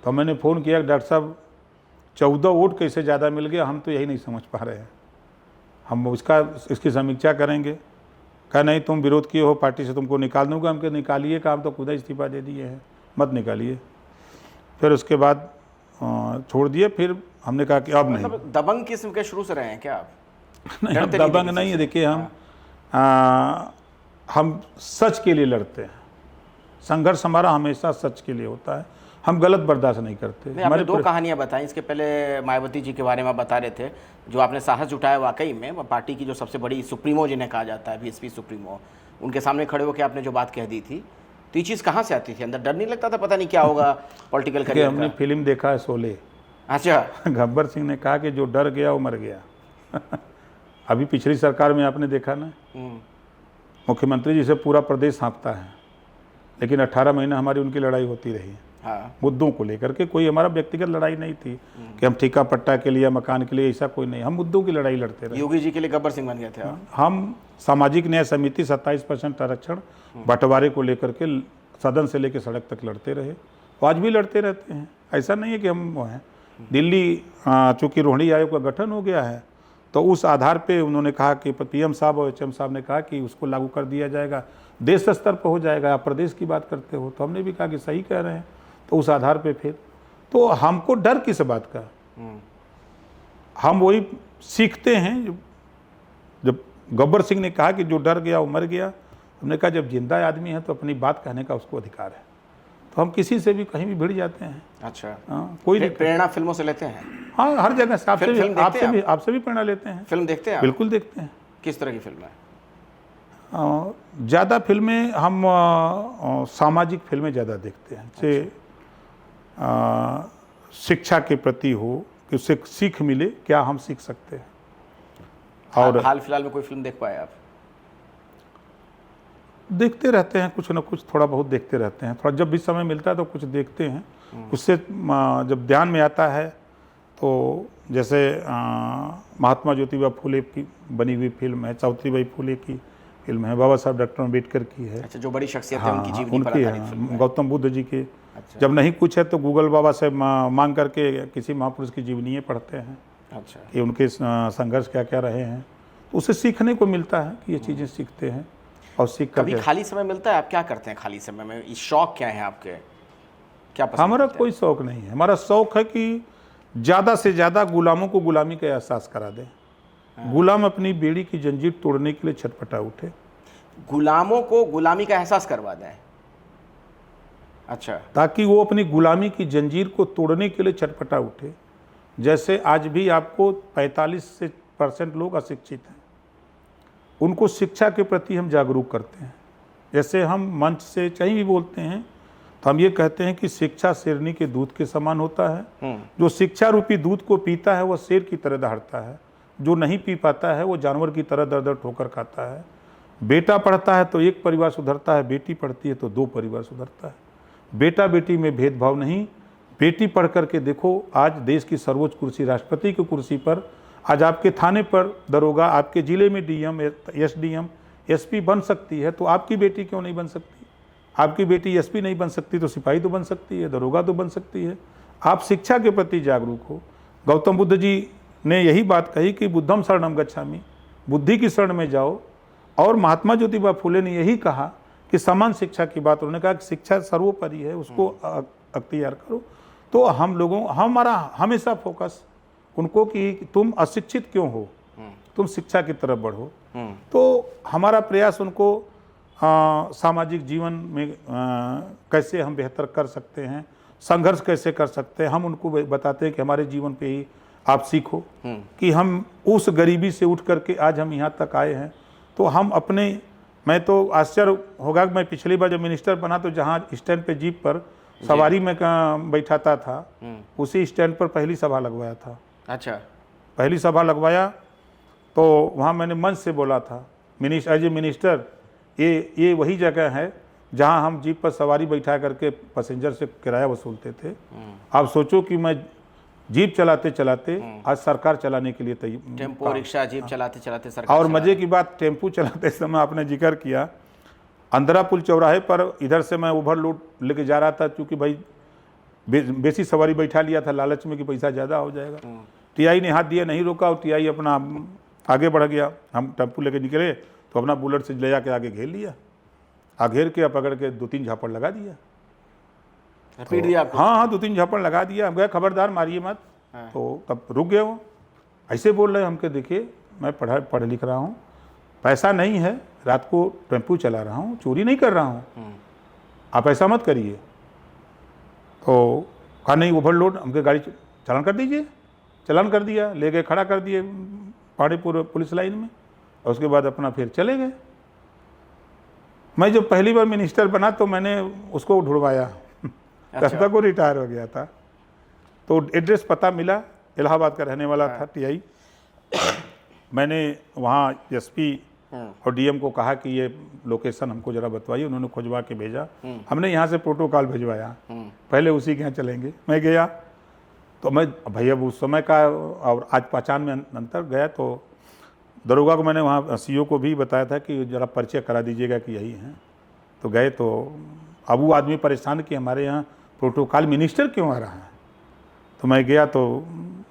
A: तो मैंने फ़ोन किया डॉक्टर साहब 14 वोट कैसे ज़्यादा मिल गया, हम तो यही नहीं समझ पा रहे हैं, हम इसकी समीक्षा करेंगे। कहा नहीं तुम विरोध किए हो, पार्टी से तुमको निकाल दूंगा। हम कहे निकालिए, काम तो खुद इस्तीफा दे दिए हैं, मत निकालिए। फिर उसके बाद छोड़ दिए। फिर हमने कहा कि अब नहीं।
B: मतलब दबंग किस्म के शुरू से रहे हैं क्या आप?
A: नहीं हम दबंग नहीं है। देखिए हम सच के लिए लड़ते हैं, संघर्ष हमारा हमेशा सच के लिए होता है, हम गलत बर्दाश्त नहीं करते।
B: आपने 2 कहानियां बताई, इसके पहले मायावती जी के बारे में बता रहे थे, जो आपने साहस जुटाया वाकई में। पार्टी की जो सबसे बड़ी सुप्रीमो जिन्हें कहा जाता है, बीएसपी सुप्रीमो, उनके सामने खड़े होकर आपने जो बात कह दी थी, तो ये चीज़ कहाँ से आती थी? अंदर डर नहीं लगता था पता नहीं क्या होगा पॉलिटिकल करियर?
A: हमने फिल्म देखा है शोले।
B: अच्छा,
A: गब्बर सिंह ने कहा कि जो डर गया वो मर गया। अभी पिछली सरकार में आपने देखा ना, मुख्यमंत्री जी से पूरा प्रदेश हाँफता है, लेकिन 18 महीना हमारी उनकी लड़ाई होती रही।
B: हाँ,
A: मुद्दों को लेकर के कोई हमारा व्यक्तिगत लड़ाई नहीं थी कि हम ठेका पट्टा के लिए, मकान के लिए, ऐसा कोई नहीं। हम मुद्दों की लड़ाई लड़ते रहे।
B: योगी जी के लिए गब्बर सिंह बन गए थे आप।
A: हम सामाजिक न्याय समिति 27% आरक्षण बंटवारे को लेकर के सदन से लेकर सड़क तक लड़ते रहे, आज भी लड़ते रहते हैं। ऐसा नहीं है कि हम वो हैं। दिल्ली चूँकि रोहिणी आयोग का गठन हो गया है तो उस आधार पे उन्होंने कहा कि पीएम साहब और एचएम साहब ने कहा कि उसको लागू कर दिया जाएगा, देश स्तर पर हो जाएगा। आप प्रदेश की बात करते हो, तो हमने भी कहा कि सही कह रहे हैं। तो उस आधार पे फिर तो हमको डर किस बात का, हम वही सीखते हैं। जब गब्बर सिंह ने कहा कि जो डर गया वो मर गया, हमने कहा जब जिंदा आदमी है तो अपनी बात कहने का उसको अधिकार है। तो हम किसी से भी कहीं भी भिड़ जाते हैं।
B: अच्छा,
A: हाँ, कोई
B: प्रेरणा फिल्मों से लेते हैं?
A: हाँ, हर जगह से
B: फिल्म देखते हैं
A: आपसे भी प्रेरणा लेते हैं।
B: फिल्म देखते हैं आप?
A: बिल्कुल देखते हैं।
B: किस तरह की फिल्म है?
A: ज़्यादा फिल्में हम सामाजिक फिल्में ज़्यादा देखते हैं, जैसे शिक्षा के प्रति हो कि उससे सीख मिले, क्या हम सीख सकते हैं।
B: और हाल फिलहाल में कोई फिल्म देख पाए आप?
A: देखते रहते हैं, कुछ ना कुछ थोड़ा बहुत देखते रहते हैं। थोड़ा जब भी समय मिलता है तो कुछ देखते हैं। उससे जब ध्यान में आता है तो जैसे महात्मा ज्योतिबा फुले की बनी हुई फिल्म है, सावित्रीबाई फुले की फिल्म है, बाबा साहब डॉक्टर अम्बेडकर की है।
B: अच्छा, जो बड़ी शख्सियत है
A: हाँ,
B: उनकी जीवनी पर आधारित फिल्म है।
A: गौतम बुद्ध जी के।
B: अच्छा।
A: जब नहीं कुछ है तो गूगल बाबा से मांग करके किसी महापुरुष की जीवनी पढ़ते हैं।
B: अच्छा,
A: कि उनके संघर्ष क्या क्या रहे हैं, तो उससे सीखने को मिलता है कि ये चीज़ें सीखते हैं। और सीख कर
B: कभी खाली समय मिलता है? आप क्या करते हैं खाली समय में? ये शौक क्या है आपके? क्या पसंद
A: हमारा
B: करते हैं?
A: कोई शौक नहीं है। हमारा शौक है कि ज़्यादा से ज़्यादा गुलामों को गुलामी का एहसास करा दें। गुलाम अपनी बेड़ी की जंजीर तोड़ने के लिए छटपटा उठे।
B: गुलामों को गुलामी का एहसास करवा दें। अच्छा,
A: ताकि वो अपनी गुलामी की जंजीर को तोड़ने के लिए छटपटा उठे। जैसे आज भी आपको 45% लोग अशिक्षित हैं, उनको शिक्षा के प्रति हम जागरूक करते हैं। जैसे हम मंच से कहीं भी बोलते हैं तो हम ये कहते हैं कि शिक्षा शेरनी के दूध के समान होता है। जो शिक्षा रूपी दूध को पीता है वह शेर की तरह दहाड़ता है, जो नहीं पी पाता है वो जानवर की तरह दर दर ठोकर खाता है। बेटा पढ़ता है तो एक परिवार सुधरता है, बेटी पढ़ती है तो 2 परिवार सुधरता है। बेटा बेटी में भेदभाव नहीं। बेटी पढ़ करके देखो, आज देश की सर्वोच्च कुर्सी, राष्ट्रपति की कुर्सी पर, आज आपके थाने पर दरोगा, आपके ज़िले में डीएम, एसडीएम, एसपी बन सकती है, तो आपकी बेटी क्यों नहीं बन सकती? आपकी बेटी एसपी नहीं बन सकती तो सिपाही तो बन सकती है, दरोगा तो बन सकती है। आप शिक्षा के प्रति जागरूक हो। गौतम बुद्ध जी ने यही बात कही कि बुद्धम शरणम गच्छामि, बुद्धि की शरण में जाओ। और महात्मा ज्योतिबा फुले ने यही कहा कि समान शिक्षा की बात, उन्होंने कहा कि शिक्षा सर्वोपरि है, उसको अख्तियार करो। तो हम लोगों, हमारा हमेशा फोकस उनको कि तुम अशिक्षित क्यों हो, तुम शिक्षा की तरफ बढ़ो। तो हमारा प्रयास उनको सामाजिक जीवन में कैसे हम बेहतर कर सकते हैं, संघर्ष कैसे कर सकते हैं, हम उनको बताते हैं कि हमारे जीवन पे ही आप सीखो कि हम उस गरीबी से उठ करके आज हम यहाँ तक आए हैं। तो हम अपने, मैं तो आश्चर्य होगा कि मैं पिछली बार जब मिनिस्टर बना तो जहाँ स्टैंड पे जीप पर सवारी में बैठाता था, उसी स्टैंड पर पहली सभा लगवाया था।
B: अच्छा,
A: पहली सभा लगवाया तो वहाँ मैंने मंच से बोला था, एज ए मिनिस्टर, ये वही जगह है जहाँ हम जीप पर सवारी बैठा करके पैसेंजर से किराया वसूलते थे। आप सोचो कि मैं जीप चलाते चलाते आज सरकार चलाने के लिए तैयार,
B: टेम्पो रिक्शा जीप चलाते चलाते सरकार।
A: और मज़े की बात, टेम्पू चलाते समय आपने जिक्र किया, अंधरा पुल चौराहे पर इधर से मैं ओवरलोड लेके जा रहा था, क्योंकि भाई बेसी सवारी बैठा लिया था लालच में कि पैसा ज़्यादा हो जाएगा। टीआई ने हाथ दिया, नहीं रोका, और टीआई अपना आगे बढ़ गया। हम टेम्पू लेके निकले तो अपना बुलेट से ले जाके आगे घेर लिया, घेर के पकड़ के 2-3 झापड़ लगा दिया,
B: पीट दिया आपको?
A: हाँ, 2-3 झापड़ लगा दिया। हम गए, खबरदार मारिए मत। तो तब रुक गए वो। ऐसे बोल रहे हमके, देखिए मैं पढ़ लिख रहा हूँ, पैसा नहीं है, रात को टेम्पू चला रहा हूँ, चोरी नहीं कर रहा हूँ, आप ऐसा मत करिए। तो कहा नहीं, ओवरलोड, हमके गाड़ी चालान कर दीजिए। चालान कर दिया, ले गए, खड़ा कर दिए पहाड़ीपुर पुलिस लाइन में, और उसके बाद अपना फिर चले गए। मैं जब पहली बार मिनिस्टर बना तो मैंने उसको ढूंढवाया। तब तक वो रिटायर हो गया था। तो एड्रेस पता मिला, इलाहाबाद का रहने वाला था टीआई। मैंने वहाँ एसपी और डीएम को कहा कि ये लोकेशन हमको ज़रा बताइए। उन्होंने खोजवा के भेजा। हमने यहाँ से प्रोटोकॉल भिजवाया, पहले उसी के यहाँ चलेंगे। मैं गया तो मैं भैया उस समय का और आज पहचान में अंतर गया। तो दरोगा को मैंने वहाँ सीओ को भी बताया था कि ज़रा परिचय करा दीजिएगा कि यही हैं। तो गए तो अब वो आदमी परेशान कि हमारे यहाँ प्रोटोकॉल मिनिस्टर क्यों आ रहा है। तो मैं गया तो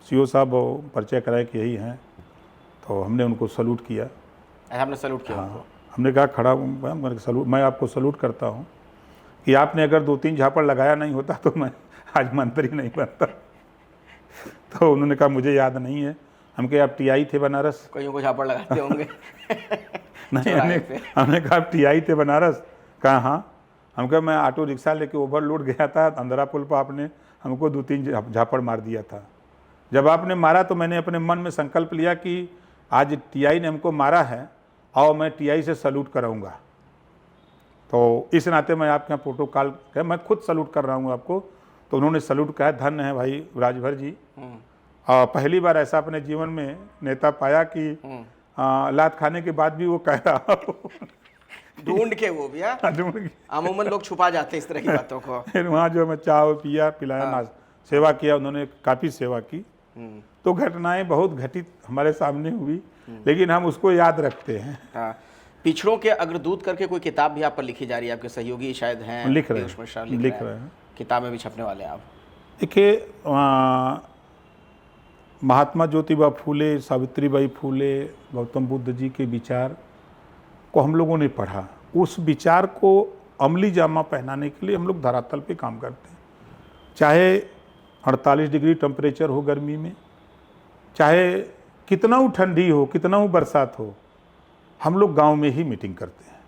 A: सीओ साहब परिचय कराए कि यही हैं। तो हमने उनको सल्यूट किया।
B: आपने सैल्यूट किया उनको?
A: हमने कहा खड़ा मैंने सल्यूट, मैं आपको सल्यूट करता हूँ कि आपने अगर 2-3 झापड़ लगाया नहीं होता तो मैं आज मंत्री नहीं बनता। तो उन्होंने कहा मुझे याद नहीं है। हम कहे आप टीआई थे बनारस?
B: कईयों को झापड़ लगाते होंगे।
A: नहीं, हमने कहा आप टीआई थे बनारस? कहा हाँ। हम कहा मैं ऑटो रिक्शा लेके ओवरलोड गया था अंधरा पुल पर, आपने हमको 2-3 झापड़ मार दिया था। जब आपने मारा तो मैंने अपने मन में संकल्प लिया कि आज टीआई ने हमको मारा है और मैं टीआई से सल्यूट कराऊंगा। तो इस नाते मैं आपके यहाँ प्रोटोकॉल मैं खुद सल्यूट कर रहा हूँ आपको। तो उन्होंने सल्यूट कहा। धन्य है भाई राजभर जी। और पहली बार ऐसा अपने जीवन में नेता पाया कि लात खाने के बाद भी वो कह रहा हो।
B: ढूंढ के वो भी
A: ढूंढ के।
B: अमूमन लोग छुपा जाते हैं इस तरह की बातों को।
A: फिर वहाँ जो मैं चाय पिया पिलाया सेवा किया, उन्होंने काफ़ी सेवा की। तो घटनाएं बहुत घटित हमारे सामने हुई, लेकिन हम उसको याद रखते हैं।
B: हाँ। पिछड़ों के अग्रदूत करके कोई किताब भी आप पर लिखी जा रही है, आपके सहयोगी शायद हैं,
A: लिख रहे हैं।
B: किताब में भी छपने वाले हैं आप?
A: देखिए महात्मा ज्योतिबा फूले, सावित्रीबाई फूले, गौतम बुद्ध जी के विचार को हम लोगों ने पढ़ा। उस विचार को अमली जामा पहनाने के लिए हम लोग धरातल पे काम करते हैं। चाहे 48 डिग्री टेम्परेचर हो गर्मी में, चाहे कितना ही ठंडी हो, कितना ही बरसात हो, हम लोग गांव में ही मीटिंग करते हैं।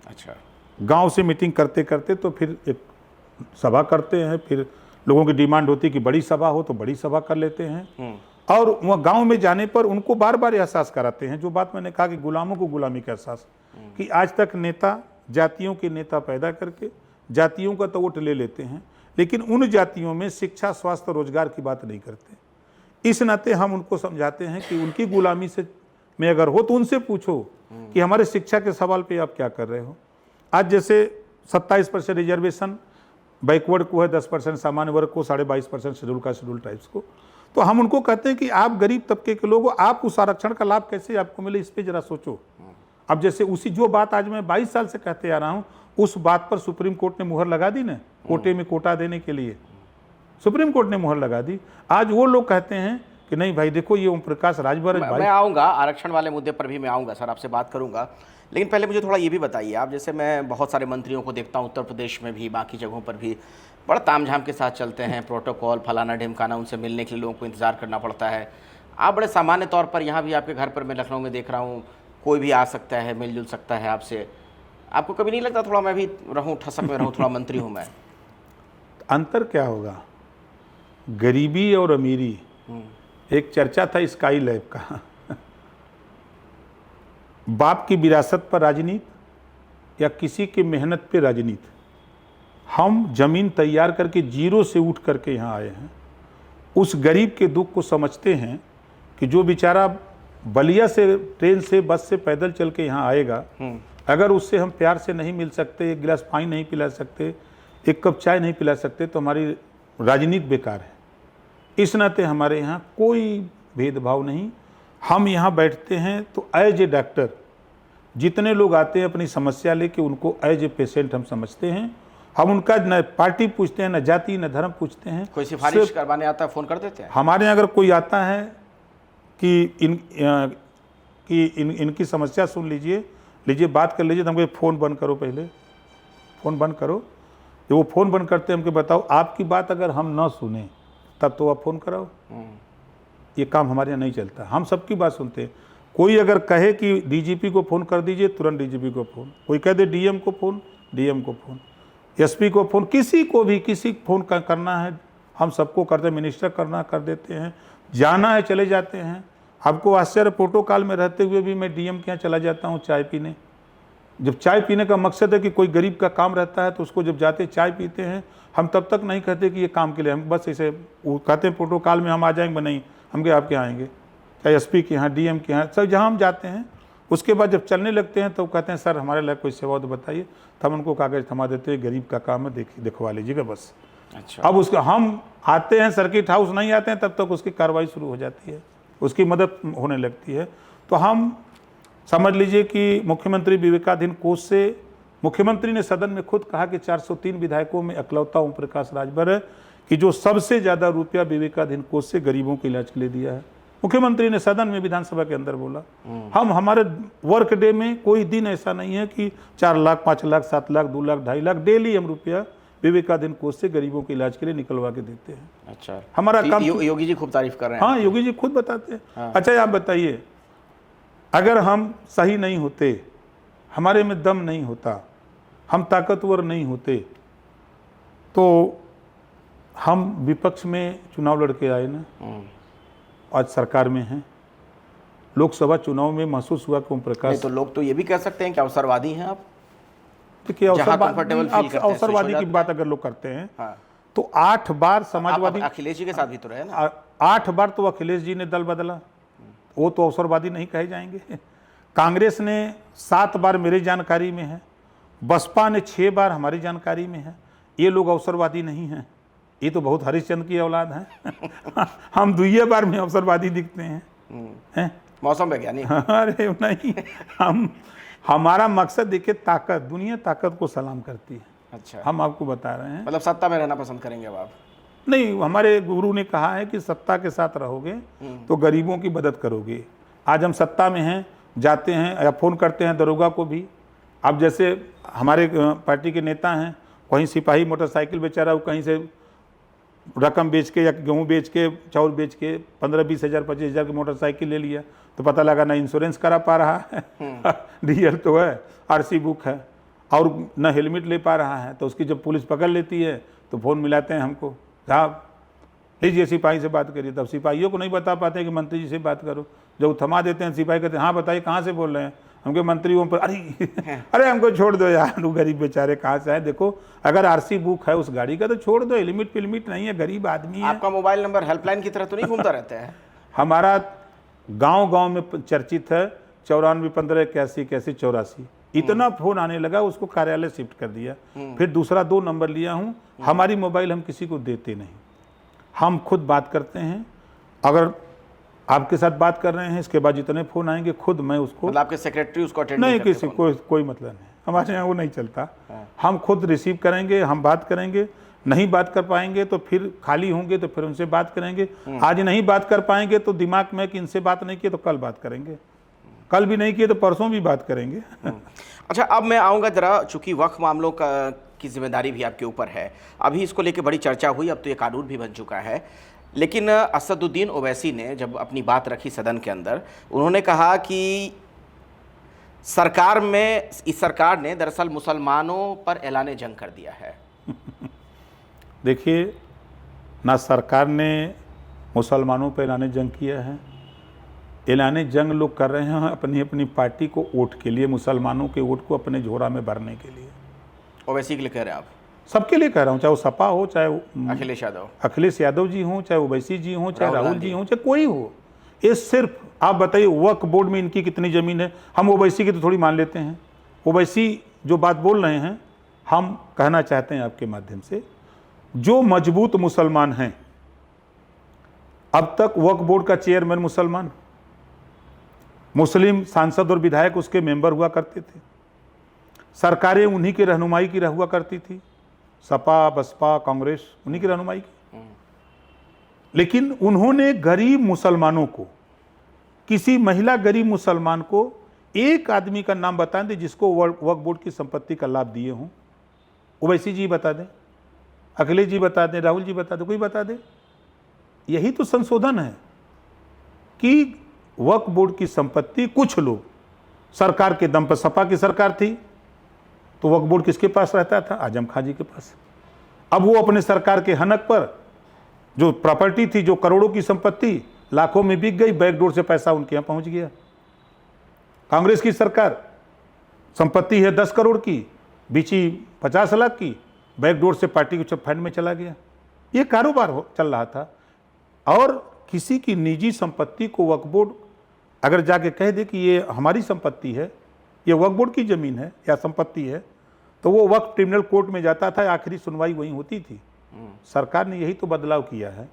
B: अच्छा।
A: गांव से मीटिंग करते करते तो फिर एक सभा करते हैं। फिर लोगों की डिमांड होती है कि बड़ी सभा हो तो बड़ी सभा कर लेते हैं। और वह गांव में जाने पर उनको बार बार एहसास कराते हैं, जो बात मैंने कहा कि गुलामों को गुलामी का एहसास, कि आज तक नेता जातियों के नेता पैदा करके जातियों का तो वोट ले लेते हैं, लेकिन उन जातियों में शिक्षा, स्वास्थ्य, रोजगार की बात नहीं करते। इस नाते हम उनको समझाते हैं कि उनकी गुलामी से में अगर हो तो उनसे पूछो कि हमारे शिक्षा के सवाल पे आप क्या कर रहे हो। आज जैसे 27% रिजर्वेशन बैकवर्ड को है, 10% सामान्य वर्ग को, 22.5% शेड्यूल का शेड्यूल ट्राइब्स को। तो हम उनको कहते हैं कि आप गरीब तबके के लोग हो, आप उस आरक्षण का लाभ कैसे आपको मिले, इस पे जरा सोचो। अब जैसे उसी जो बात आज मैं 22 साल से कहते आ रहा हूँ, उस बात पर सुप्रीम कोर्ट ने मुहर लगा दी ना, कोटे में कोटा देने के लिए सुप्रीम कोर्ट ने मुहर लगा दी। आज वो लोग कहते हैं कि नहीं भाई देखो ये ओम प्रकाश राजभर।
B: मैं आऊँगा आरक्षण वाले मुद्दे पर भी, मैं आऊँगा सर, आपसे बात करूँगा। लेकिन पहले मुझे थोड़ा ये भी बताइए आप, जैसे मैं बहुत सारे मंत्रियों को देखता हूँ उत्तर प्रदेश में भी, बाकी जगहों पर भी बड़ा तामझाम के साथ चलते हैं, प्रोटोकॉल फलाना ढिमकाना, उनसे मिलने के लिए लोगों को इंतजार करना पड़ता है। आप बड़े सामान्य तौर पर यहाँ भी आपके घर पर मैं लखनऊ में देख रहा हूँ, कोई भी आ सकता है, मिलजुल सकता है आपसे। आपको कभी नहीं लगता थोड़ा मैं भी रहूँ, ठसक में रहूँ, थोड़ा मंत्री हूँ मैं?
A: अंतर क्या होगा, गरीबी और अमीरी। एक चर्चा था स्काई लैब का, बाप की विरासत पर राजनीति या किसी की मेहनत पे राजनीति। हम जमीन तैयार करके जीरो से उठ करके यहाँ आए हैं। उस गरीब के दुख को समझते हैं कि जो बेचारा बलिया से ट्रेन से बस से पैदल चल के यहाँ आएगा, अगर उससे हम प्यार से नहीं मिल सकते, एक गिलास पानी नहीं पिला सकते, एक कप चाय नहीं पिला सकते, तो हमारी राजनीति बेकार है। इस नाते हमारे यहाँ कोई भेदभाव नहीं। हम यहाँ बैठते हैं तो एज ए डॉक्टर जितने लोग आते हैं अपनी समस्या लेके, उनको एज ए पेशेंट हम समझते हैं। हम उनका न पार्टी पूछते हैं, न जाति, न धर्म पूछते हैं।
B: कोई सिफारिश करवाने आता है, फ़ोन कर देते हैं? हमारे
A: यहाँ अगर कोई आता है कि इनकी समस्या सुन लीजिए बात कर लीजिए, तो हमको फ़ोन बंद करो, पहले फ़ोन बंद करो। जब वो फ़ोन बंद करते हैं हमको बताओ आपकी बात अगर हम ना सुने तब तो आप फ़ोन कराओ। ये काम हमारे यहाँ नहीं चलता, हम सबकी बात सुनते हैं। कोई अगर कहे कि डीजीपी को फ़ोन कर दीजिए, तुरंत डीजीपी को फ़ोन। कोई कह दे डीएम को फ़ोन, डीएम को फ़ोन, एसपी को फ़ोन, किसी को भी किसी फ़ोन करना है हम सबको करते हैं। मिनिस्टर करना कर देते हैं, जाना है चले जाते हैं। आपको आश्चर्य, प्रोटोकॉल में रहते हुए भी मैं डीएम के यहाँ चला जाता हूँ चाय पीने। जब चाय पीने का मकसद है कि कोई गरीब का काम रहता है तो उसको जब जाते चाय पीते हैं, हम तब तक नहीं कहते कि ये काम के लिए, हम बस ऐसे वो कहते हैं प्रोटोकॉल में हम आ जाएंगे, नहीं हम क्या आपके आएंगे, चाहे एसपी के यहाँ, डीएम के यहाँ, सब जहाँ हम जाते हैं। उसके बाद जब चलने लगते हैं तो कहते हैं सर हमारे लिए कोई सेवा तो बताइए, तो हम उनको कागज़ थमा देते हैं, गरीब का काम है, दिखवा लीजिएगा बस।
B: अच्छा।
A: अब उसका हम आते हैं, सर्किट हाउस नहीं आते हैं तब तक उसकी कार्रवाई शुरू हो जाती है, उसकी मदद होने लगती है। तो हम समझ लीजिए कि मुख्यमंत्री विवेकाधीन कोष से, मुख्यमंत्री ने सदन में खुद कहा कि 403 विधायकों में अकलौता ओम प्रकाश राजभर है कि जो सबसे ज़्यादा रुपया विवेकाधीन कोष से गरीबों के इलाज के लिए दिया है। मुख्यमंत्री ने सदन में विधानसभा के अंदर बोला, हम हमारे वर्क डे में कोई दिन ऐसा नहीं है कि 4 लाख 5 लाख 7 लाख 2 लाख 2.5 लाख डेली हम रुपया विवेकाधीन कोष से गरीबों के इलाज के लिए निकलवा के देते हैं।
B: अच्छा,
A: हमारा काम
B: योगी जी खूब तारीफ कर रहे हैं।
A: हाँ, योगी जी खुद बताते हैं। अच्छा, आप बताइए, अगर हम सही नहीं होते, हमारे में दम नहीं होता, हम ताकतवर नहीं होते, तो हम विपक्ष में चुनाव लड़के आए ना, आज सरकार में हैं। लोकसभा चुनाव में महसूस हुआ कि ओम प्रकाश,
B: तो लोग तो ये भी कह सकते हैं कि अवसरवादी हैं आप।
A: देखिए, अवसरवादी की बात अगर लोग करते हैं,
B: हाँ।
A: तो 8 बार समाजवादी,
B: अखिलेश जी के साथ भी तो रहे ना,
A: 8 बार तो अखिलेश जी ने दल बदला, वो तो अवसरवादी नहीं कहे जाएंगे। कांग्रेस ने 7 बार मेरी जानकारी में है, बसपा ने 6 बार हमारी जानकारी में है। ये लोग अवसरवादी नहीं हैं, ये तो बहुत हरिश्चंद्र की औलाद है। हम 2 बार में अवसरवादी दिखते हैं।
B: मौसम वैज्ञानिक।
A: अरे नहीं, हमारा मकसद देखिए, ताकत, दुनिया ताकत को सलाम करती है।
B: अच्छा,
A: हम आपको बता रहे हैं,
B: मतलब सत्ता में रहना पसंद करेंगे अब आप?
A: नहीं, हमारे गुरु ने कहा है कि सत्ता के साथ रहोगे तो गरीबों की मदद करोगे। आज हम सत्ता में हैं, जाते हैं या फ़ोन करते हैं दरोगा को भी। अब जैसे हमारे पार्टी के नेता हैं, कहीं सिपाही मोटरसाइकिल बेचा रहा हो, कहीं से रकम बेच के या गेहूँ बेच के, चावल बेच के 15-20 हज़ार 25 हज़ार की मोटरसाइकिल ले लिया, तो पता लगा ना इंश्योरेंस करा पा रहा है, डीएल तो है, आरसी बुक है, और न हेलमेट ले पा रहा है। तो उसकी जब पुलिस पकड़ लेती है तो फ़ोन मिलाते हैं हमको, साहब लीजिए सिपाही से बात करिए। तब सिपाहियों को नहीं बता पाते कि मंत्री जी से बात करो। जब थमा देते हैं, सिपाही कहते हैं हाँ बताइए कहाँ से बोल रहे हैं, हमके मंत्री ओम पर, अरे हमको छोड़ दो यार, वो गरीब बेचारे कहाँ से आए। देखो, अगर आरसी बुक है उस गाड़ी का तो छोड़ दो, लिमिट फिलिमिट नहीं है, गरीब आदमी है।
B: आपका मोबाइल नंबर हेल्पलाइन की तरह तो नहीं घूमता रहता है?
A: हमारा गांव-गांव में चर्चित है 94 15 81 81 84। इतना फोन आने लगा, उसको कार्यालय शिफ्ट कर दिया। फिर दूसरा 2 नंबर लिया हूँ। हमारी मोबाइल हम किसी को देते नहीं, हम खुद बात करते हैं। अगर आपके साथ बात कर रहे हैं, इसके बाद जितने फ़ोन आएंगे खुद मैं उसको,
B: मतलब आपके सेक्रेटरी उसको अटेंड
A: नहीं, किसी कोई मतलब नहीं, हमारे यहाँ वो नहीं चलता। हम खुद रिसीव करेंगे, हम बात करेंगे। नहीं बात कर पाएंगे तो फिर खाली होंगे तो फिर उनसे बात करेंगे। आज नहीं बात कर पाएंगे तो दिमाग में कि इनसे बात नहीं की तो कल बात करेंगे, कल भी नहीं किए तो परसों भी बात करेंगे।
B: अच्छा, अब मैं आऊँगा जरा, चूँकि वक्फ मामलों की जिम्मेदारी भी आपके ऊपर है। अभी इसको लेकर बड़ी चर्चा हुई, अब तो ये कानून भी बन चुका है। लेकिन असदुद्दीन ओवैसी ने जब अपनी बात रखी सदन के अंदर, उन्होंने कहा कि इस सरकार ने दरअसल मुसलमानों पर ऐलान जंग कर दिया है।
A: देखिए, ना सरकार ने मुसलमानों पर ऐलान जंग किया है। ऐलान जंग लोग कर रहे हैं अपनी अपनी पार्टी को वोट के लिए, मुसलमानों के वोट को अपने झोरा में भरने के लिए।
B: ओवैसी के लिए कह रहे हैं आप?
A: सबके लिए कह रहा हूँ, चाहे वो सपा हो, चाहे अखिलेश यादव जी हों, चाहे ओवैसी जी हों, चाहे राहुल जी हों, चाहे कोई हो। ये सिर्फ आप बताइए, वक्फ बोर्ड में इनकी कितनी ज़मीन है? हम ओवैसी की तो थोड़ी मान लेते हैं। ओवैसी जो बात बोल रहे हैं, हम कहना चाहते हैं आपके माध्यम से, जो मजबूत मुसलमान हैं, अब तक वक्फ बोर्ड का चेयरमैन मुसलमान, मुस्लिम सांसद और विधायक उसके मेंबर हुआ करते थे, सरकारें उन्हीं की रहनुमाई की हुआ करती थी, सपा बसपा कांग्रेस उन्हीं की रहनुमाई की। लेकिन उन्होंने गरीब मुसलमानों को, किसी महिला गरीब मुसलमान को एक आदमी का नाम बता दें जिसको वक्फ बोर्ड की संपत्ति का लाभ दिए हों। ओवैसी जी बता दें, अखिलेश जी बता दें, राहुल जी बता दें, कोई बता दे। यही तो संशोधन है कि वक्फ बोर्ड की संपत्ति कुछ लोग, सरकार के दम पर, सपा की सरकार थी तो वक्फ बोर्ड किसके पास रहता था? आजम खां जी के पास। अब वो अपने सरकार के हनक पर जो प्रॉपर्टी थी, जो करोड़ों की संपत्ति लाखों में बिक गई, बैकडोर से पैसा उनके यहाँ पहुंच गया। कांग्रेस की सरकार, संपत्ति है 10 करोड़ की, बेची 50 लाख की, बैकडोर से पार्टी के फंड में चला गया। ये कारोबार चल रहा था। और किसी की निजी संपत्ति को वक्फ बोर्ड अगर जाके कह दे कि ये हमारी संपत्ति है, ये वक्फ बोर्ड की ज़मीन है या संपत्ति है, तो वो वक्फ ट्रिब्यूनल कोर्ट में जाता था, आखिरी सुनवाई वहीं होती थी। सरकार ने यही तो बदलाव किया है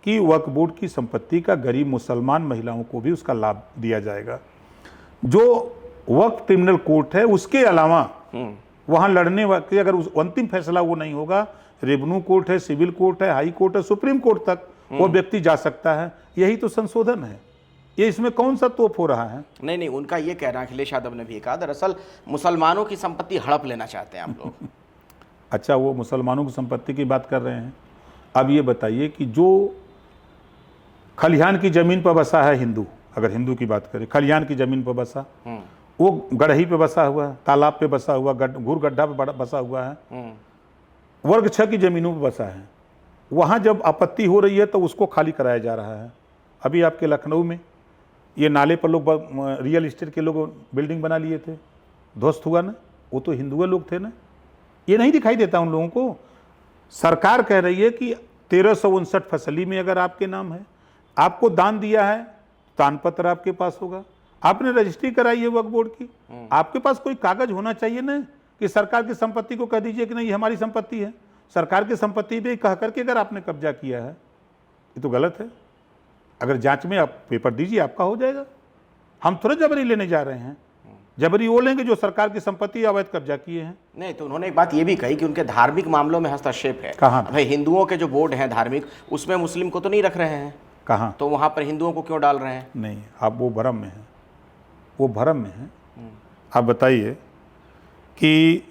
A: कि वक्फ बोर्ड की संपत्ति का गरीब मुसलमान महिलाओं को भी उसका लाभ दिया जाएगा। जो वक्फ ट्रिब्यूनल कोर्ट है उसके अलावा वहाँ लड़ने वाले, अगर उस अंतिम फैसला वो नहीं होगा, रेवेन्यू कोर्ट है, सिविल कोर्ट है, हाई कोर्ट है, सुप्रीम कोर्ट तक वो व्यक्ति जा सकता है। यही तो संशोधन है। ये इसमें कौन सा तोप हो रहा है?
B: नहीं नहीं, उनका ये कहना, अखिलेश यादव ने भी कहा, दरअसल मुसलमानों की संपत्ति हड़प लेना चाहते हैं आप लोग।
A: अच्छा, वो मुसलमानों की संपत्ति की बात कर रहे हैं। अब ये बताइए कि जो खलिहान की ज़मीन पर बसा है हिंदू, अगर हिंदू की बात करें, खलिहान की ज़मीन पर बसा, वो गढ़ही पे बसा हुआ है, तालाब पे बसा हुआ, घूर गड्ढा पे बसा हुआ है, वर्ग 6 की ज़मीनों पर बसा है, वहाँ जब आपत्ति हो रही है तो उसको खाली कराया जा रहा है। अभी आपके लखनऊ में ये नाले पर लोग रियल इस्टेट के लोग बिल्डिंग बना लिए थे, ध्वस्त हुआ ना, वो तो हिंदू लोग थे ना। ये नहीं दिखाई देता उन लोगों को। सरकार कह रही है कि 1359 फसली में अगर आपके नाम है, आपको दान दिया है, दान पत्र आपके पास होगा, आपने रजिस्ट्री कराई है वक्फ बोर्ड की, आपके पास कोई कागज होना चाहिए ना कि सरकार की संपत्ति को कह दीजिए कि नहीं ये हमारी संपत्ति है। सरकार की संपत्ति पे कह करके अगर आपने कब्जा किया है, ये तो गलत है। अगर जांच में आप पेपर दीजिए, आपका हो जाएगा। हम थोड़ा जबरी लेने जा रहे हैं, जबरी वो लेंगे जो सरकार की संपत्ति अवैध कब्जा किए हैं।
B: नहीं, तो उन्होंने एक बात ये भी कही कि उनके धार्मिक मामलों में हस्तक्षेप है।
A: कहाँ?
B: भाई हिंदुओं के जो बोर्ड हैं धार्मिक, उसमें मुस्लिम को तो नहीं रख रहे हैं।
A: कहाँ?
B: तो वहाँ पर हिंदुओं को क्यों डाल रहे हैं?
A: नहीं, आप वो भरम में हैं, वो भरम में हैं। आप बताइए कि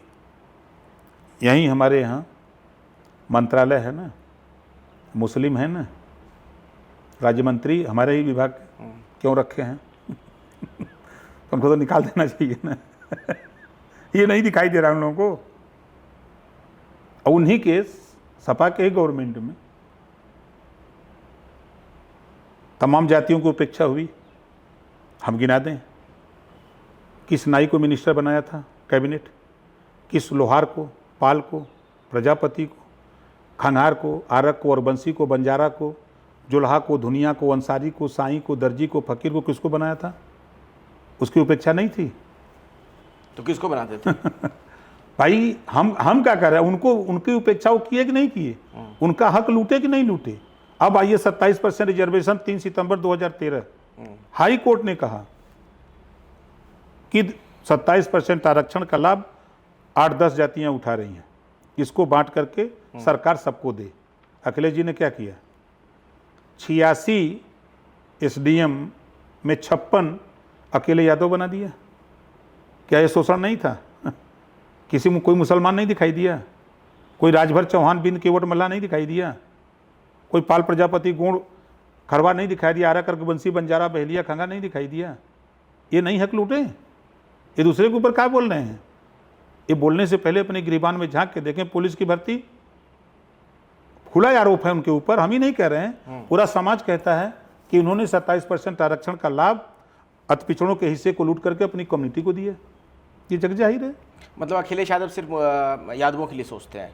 A: यहीं हमारे यहाँ मंत्रालय है ना, मुस्लिम है ना, राज्य मंत्री हमारे ही विभाग के, क्यों रखे हैं? तो उनको तो निकाल देना चाहिए ना। ये नहीं दिखाई दे रहा उन लोगों को। और उन्हीं के सपा के गवर्नमेंट में तमाम जातियों की उपेक्षा हुई। हम गिना दें, किस नाई को मिनिस्टर बनाया था कैबिनेट, किस लोहार को, पाल को, प्रजापति को, खनहार को, आरक को और बंसी को, बंजारा को, जुल्हा को, धुनिया को, अंसारी को, साईं को, दर्जी को, फकीर को, किसको बनाया था? उसकी उपेक्षा नहीं थी।
B: तो किसको बनाते थे?
A: भाई हम क्या कर रहे हैं? उनको उनकी उपेक्षा वो किए कि नहीं किए? उनका हक लूटे कि नहीं लूटे? अब आइए 27% रिजर्वेशन 3 सितंबर 2013 हाई कोर्ट ने कहा कि 27% आरक्षण का लाभ 8-10 जातियां उठा रही हैं, इसको बांट करके सरकार सबको दे। अखिलेश जी ने क्या किया? 86 SDM में 56 अकेले यादव बना दिया। क्या ये शोषण नहीं था? किसी में कोई मुसलमान नहीं दिखाई दिया, कोई राजभर चौहान बिंद केवट मल्ला नहीं दिखाई दिया, कोई पाल प्रजापति गोंड खरवा नहीं दिखाई दिया, आरा करके बंसी बंजारा बहलिया खंगा नहीं दिखाई दिया। ये नहीं हक लूटे? ये दूसरे के ऊपर क्या बोल रहे हैं? ये बोलने से पहले अपने गिरबान में झांक के देखें। पुलिस की भर्ती खुला आरोप है उनके ऊपर, हम ही नहीं कह रहे हैं, पूरा समाज कहता है कि उन्होंने 27% आरक्षण का लाभ अति पिछड़ों के हिस्से को लूट करके अपनी कम्युनिटी को दिया। ये जग जाहिर है।
B: मतलब अखिलेश यादव सिर्फ यादवों के लिए सोचते हैं।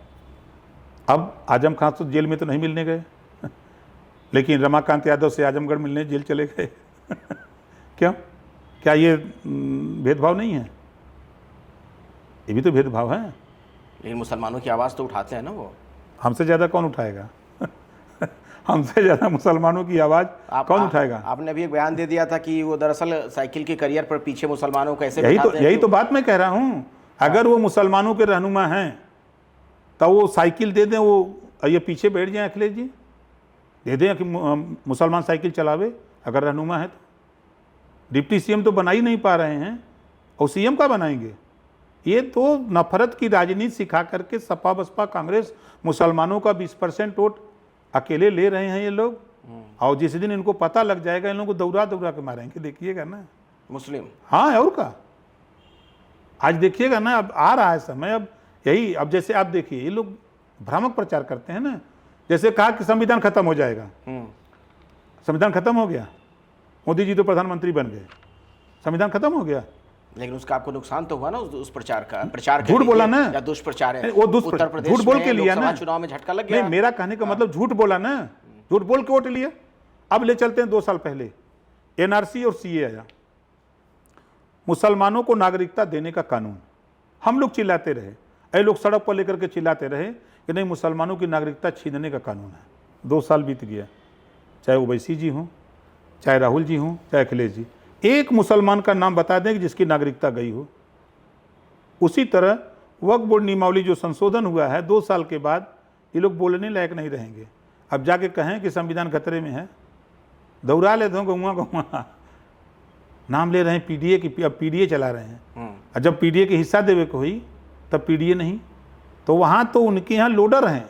A: अब आजम खान तो जेल में तो नहीं मिलने गए, लेकिन रमाकांत यादव से आजमगढ़ मिलने जेल चले गए। क्यों? क्या ये भेदभाव नहीं है? ये भी तो भेदभाव है।
B: लेकिन मुसलमानों की आवाज़ तो उठाते हैं ना वो।
A: हमसे ज़्यादा कौन उठाएगा? हमसे ज़्यादा मुसलमानों की आवाज़ कौन उठाएगा?
B: आपने अभी एक बयान दे दिया था कि वो दरअसल साइकिल के करियर पर पीछे मुसलमानों को ऐसे
A: यही तो बात मैं कह रहा हूँ। अगर वो मुसलमानों के रहनुमा हैं तो वो साइकिल दे दें, वो ये पीछे बैठ जाएं। अखिलेश जी दे दें कि मुसलमान साइकिल चलावे, अगर रहनुमा है तो। डिप्टी CM तो बना ही नहीं पा रहे हैं, और CM का बनाएंगे? ये तो नफरत की राजनीति सिखा करके सपा बसपा कांग्रेस मुसलमानों का 20% वोट अकेले ले रहे हैं ये लोग। और जिस दिन इनको पता लग जाएगा, इन लोगों को दौड़ा दौड़ा के मारेंगे, देखिएगा ना
B: मुस्लिम।
A: हाँ, और का आज देखिएगा ना, अब आ रहा है समय। अब यही, अब जैसे आप देखिए, ये लोग भ्रामक प्रचार करते हैं ना, जैसे कहा कि संविधान खत्म हो जाएगा। संविधान खत्म हो गया, मोदी जी तो प्रधानमंत्री बन गए, संविधान खत्म हो गया।
B: लेकिन उसका आपको नुकसान तो हुआ ना उस प्रचार का। प्रचार
A: झूठ बोला ना,
B: या दुष्प्रचार है?
A: वो झूठ बोल के लिया ना,
B: चुनाव में झटका लग गया।
A: नहीं, मेरा कहने का मतलब झूठ बोला ना, झूठ बोल के वोट लिया। अब ले चलते हैं 2 साल पहले NRC और CA आया, मुसलमानों को नागरिकता देने का कानून। हम लोग चिल्लाते रहे, ऐसे लोग सड़क पर लेकर के चिल्लाते रहे कि नहीं, मुसलमानों की नागरिकता छीनने का कानून है। 2 साल बीत गया, चाहे ओवैसी जी हों, चाहे राहुल जी हों, चाहे अखिलेश जी, एक मुसलमान का नाम बता दें कि जिसकी नागरिकता गई हो। उसी तरह वक्फ बोर्ड नियमावली जो संशोधन हुआ है 2 साल के बाद, ये लोग बोलने लायक नहीं रहेंगे। अब जाके कहें कि संविधान खतरे में है, दौड़ा ले दो गौवा गौवा, नाम ले रहे हैं पीडीए की, अब पीडीए चला रहे हैं। और जब पीडीए के हिस्सा देवे को हुई तब पीडीए नहीं। तो वहाँ तो उनके यहाँ लोडर हैं,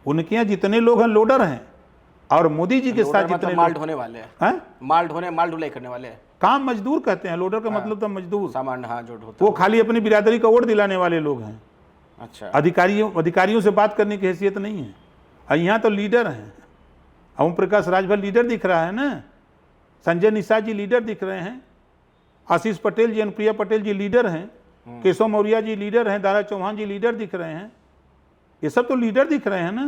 A: उनके यहाँ जितने लोग हैं लोडर हैं, और मोदी जी के साथ जितने
B: माल ढोने वाले हैं, माल ढुलाई करने वाले हैं।
A: काम मजदूर कहते हैं, लोडर का मतलब तो मजदूर,
B: सामान हाँ जो ढोते
A: वो खाली अपनी बिरादरी का वोट दिलाने वाले लोग हैं।
B: अच्छा,
A: अधिकारियों से बात करने की हैसियत नहीं है। और यहाँ तो लीडर हैं। ओम प्रकाश राजभर लीडर दिख रहा है ना, संजय निषाद जी लीडर दिख रहे हैं, आशीष पटेल जी, अनुप्रिया पटेल जी लीडर हैं, केशव मौर्य जी लीडर हैं, दारा चौहान जी लीडर दिख रहे हैं। ये सब तो लीडर दिख रहे हैं ना।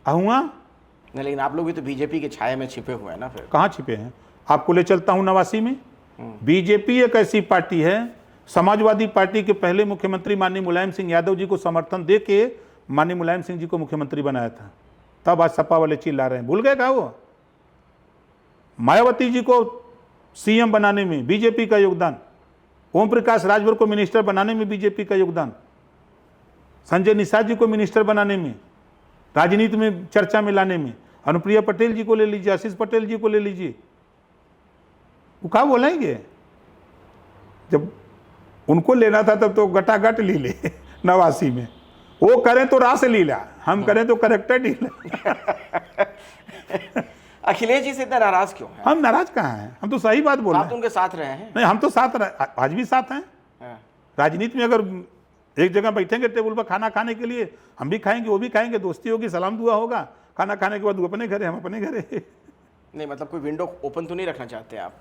A: हुआ
B: नहीं, लेकिन आप लोग भी तो बीजेपी के छाया में छिपे हुए हैं ना। फिर
A: कहाँ छिपे हैं? आपको ले चलता हूँ नवासी में। बीजेपी एक ऐसी पार्टी है, समाजवादी पार्टी के पहले मुख्यमंत्री माननीय मुलायम सिंह यादव जी को समर्थन दे के माननीय मुलायम सिंह जी को मुख्यमंत्री बनाया था। तब आज सपा वाले चिल्ला रहे हैं, भूल गए क्या वो? मायावती जी को सीएम बनाने में बीजेपी का योगदान, ओम प्रकाश राजभर को मिनिस्टर बनाने में बीजेपी का योगदान, संजय निषाद जी को मिनिस्टर बनाने में, राजनीति में चर्चा में लाने में, अनुप्रिया पटेल जी को ले लीजिए, आशीष पटेल जी को ले लीजिए, वो क्या बोलेंगे? जब उनको लेना था तब तो गटागट ली ले नवासी में। वो करें तो रास लीला, हम करें तो करेक्टर लीला।
B: अखिलेश जी से इतना नाराज क्यों है?
A: हम नाराज कहाँ हैं? हम तो सही बात बोल रहे हैं।
B: आप उनके साथ रहे हैं।
A: नहीं, हम तो साथ आज भी साथ हैं। राजनीति में अगर एक जगह बैठेंगे टेबल पर खाना खाने के लिए, हम भी खाएंगे, वो भी खाएंगे, दोस्ती होगी, सलाम दुआ होगा, खाना खाने के बाद वो अपने घरे, हम अपने घरे। नहीं,
B: मतलब कोई विंडो ओपन तो नहीं रखना चाहते आप?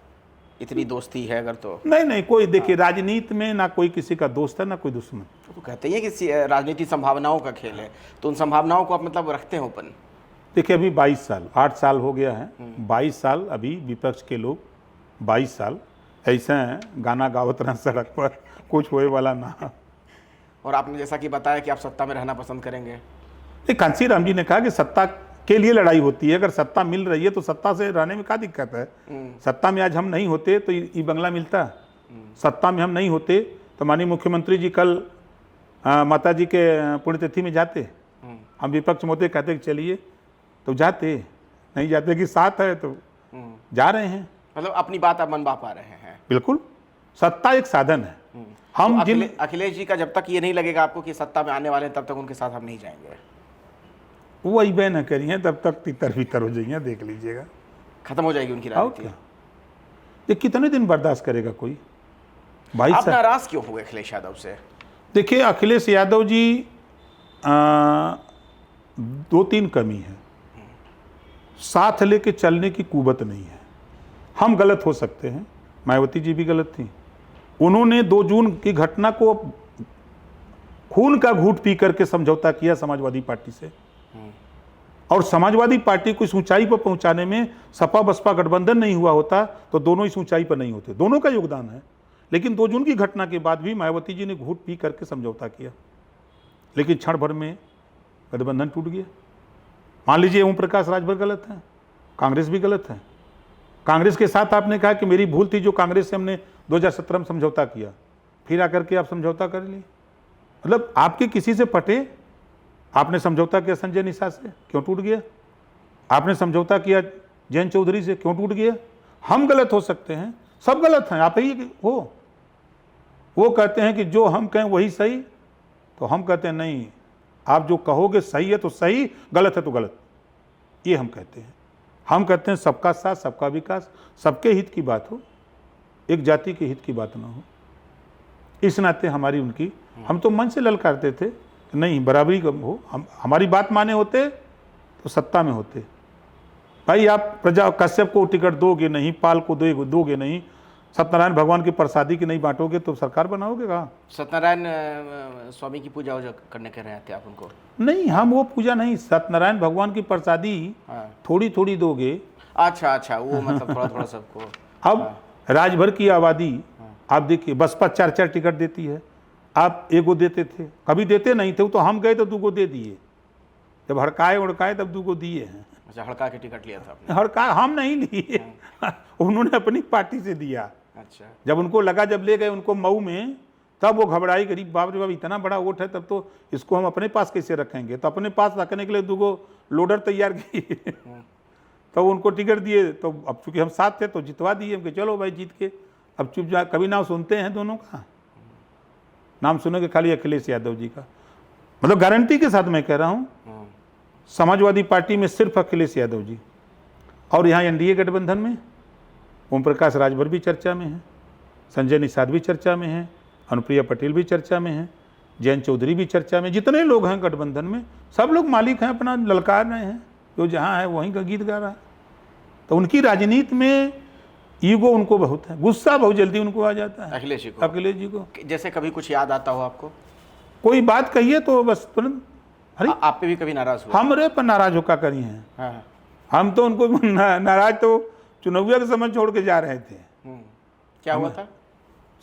B: इतनी दोस्ती है अगर तो।
A: नहीं, कोई देखिए, राजनीति में ना कोई किसी का दोस्त है ना कोई दुश्मन।
B: तो कहते हैं कि राजनीति संभावनाओं का खेल है, तो उन संभावनाओं को आप मतलब रखते हैं ओपन?
A: देखिए, अभी 22 साल 8 साल हो गया है, 22 साल अभी विपक्ष के लोग 22 साल ऐसे हैं, गाना गावत रहे सड़क पर, कुछ होए वाला ना।
B: और आपने जैसा कि बताया कि आप सत्ता में रहना पसंद करेंगे।
A: कांसी राम जी ने कहा कि सत्ता के लिए लड़ाई होती है, अगर सत्ता मिल रही है तो सत्ता से रहने में क्या दिक्कत है? सत्ता में आज हम नहीं होते तो ये बंगला मिलता, सत्ता में हम नहीं होते तो माननीय मुख्यमंत्री जी कल माता जी के पुण्यतिथि में जाते, हम विपक्ष में होते कहते कि चलिए, तो जाते, नहीं जाते कि साथ है तो जा रहे हैं।
B: मतलब अपनी बात आप मनवा पा रहे हैं।
A: बिल्कुल, सत्ता एक साधन है। हम
B: तो अखिलेश जी का जब तक ये नहीं लगेगा आपको कि सत्ता में आने वाले हैं, तब तक उनके साथ हम नहीं जाएंगे।
A: वो अबे न करिए, तब तक तितर भीतर हो जाइए, देख लीजिएगा,
B: खत्म हो जाएगी उनकी राजनीति।
A: ये कितने दिन बर्दाश्त करेगा कोई? भाई
B: आप नाराज क्यों हुए अखिलेश यादव से?
A: देखिए, अखिलेश यादव जी 2-3 कमी है, साथ लेके चलने की कुवत नहीं है। हम गलत हो सकते हैं, मायावती जी भी गलत थी, उन्होंने 2 जून की घटना को खून का घूंट पी करके समझौता किया समाजवादी पार्टी से, और समाजवादी पार्टी को इस ऊंचाई पर पहुंचाने में सपा बसपा गठबंधन नहीं हुआ होता तो दोनों इस ऊंचाई पर नहीं होते, दोनों का योगदान है। लेकिन 2 जून की घटना के बाद भी मायावती जी ने घूंट पी करके समझौता किया, लेकिन क्षण भर में गठबंधन टूट गया। मान लीजिए ओम प्रकाश राजभर गलत है, कांग्रेस भी गलत है, कांग्रेस के साथ आपने कहा कि मेरी भूल थी जो कांग्रेस से हमने 2017 में समझौता किया, फिर आकर के आप समझौता कर लिए। मतलब आपके किसी से पटे, आपने समझौता किया संजय निषाद से, क्यों टूट गया? आपने समझौता किया जयंत चौधरी से, क्यों टूट गया? हम गलत हो सकते हैं, सब गलत हैं, आप ही हो। वो कहते हैं कि जो हम कहें वही सही, तो हम कहते हैं नहीं, आप जो कहोगे सही है तो सही, गलत है तो गलत, ये हम कहते हैं। हम कहते हैं सबका साथ, सबका विकास, सबके हित की बात हो, एक जाति के हित की बात ना हो। इस नाते हमारी उनकी, हम तो मन से ललकारते थे कि नहीं, बराबरी हो, हमारी बात माने होते तो सत्ता में होते। भाई आप प्रजा कश्यप को टिकट दोगे नहीं, पाल को दोगे नहीं, सत्यनारायण भगवान की प्रसादी की नहीं बांटोगे तो सरकार बनाओगे कहाँ?
B: सत्यनारायण स्वामी की पूजा करने कह रहे थे आप उनको? नहीं,
A: हम वो पूजा नहीं, सत्यनारायण भगवान की प्रसादी थोड़ी थोड़ी दोगे।
B: अच्छा, वो मतलब थोड़ा थोड़ा सबको।
A: अब राजभर की आबादी आप देखिए, बसपा 4-4 टिकट देती है, आप 1 देते थे, कभी देते नहीं थे, तो हम गए तो 2 दे दिए, जब हड़काए उड़काए तब 2 दिए हैं।
B: अच्छा, हड़का के टिकट लिया था आपने?
A: हड़का हम नहीं लिए, उन्होंने अपनी पार्टी से दिया।
B: अच्छा, जब
A: उनको लगा, जब ले गए उनको मऊ में, तब वो घबराई, गरीब बाप रे बाप, इतना बड़ा वोट है, तब तो इसको हम अपने पास कैसे रखेंगे, तो अपने पास रखने के लिए 2 लोडर तैयार किए। तो उनको टिकट दिए, तो अब चूंकि हम साथ थे तो जितवा दिए, हम कि चलो भाई जीत के। अब चुप जा, कभी नाम सुनते हैं दोनों का, नाम सुनोगे खाली अखिलेश यादव जी का। मतलब गारंटी के साथ मैं कह रहा हूँ, समाजवादी पार्टी में सिर्फ अखिलेश यादव जी, और यहाँ एनडीए गठबंधन में ओम प्रकाश राजभर भी चर्चा में है, संजय निषाद भी चर्चा में है, अनुप्रिया पटेल भी चर्चा में है, जयंत चौधरी भी चर्चा में, जितने लोग हैं गठबंधन में सब लोग मालिक हैं, अपना ललकार रहे हैं, जो जहाँ है वहीं का गीत गा रहा है। तो उनकी राजनीति में ईगो उनको बहुत है, गुस्सा बहुत जल्दी उनको आ जाता है
B: अखिलेश जी को।
A: अखिलेश जी को
B: जैसे कभी कुछ याद आता हो आपको,
A: कोई बात कहिए तो बस तुरंत, अरे
B: आप पे भी कभी नाराज हुए?
A: हमरे पर नाराज होकर करी हैं।
B: हाँ।
A: हम तो उनको नाराज तो चुनाविया के समय छोड़ के जा रहे थे।
B: क्या हुआ था?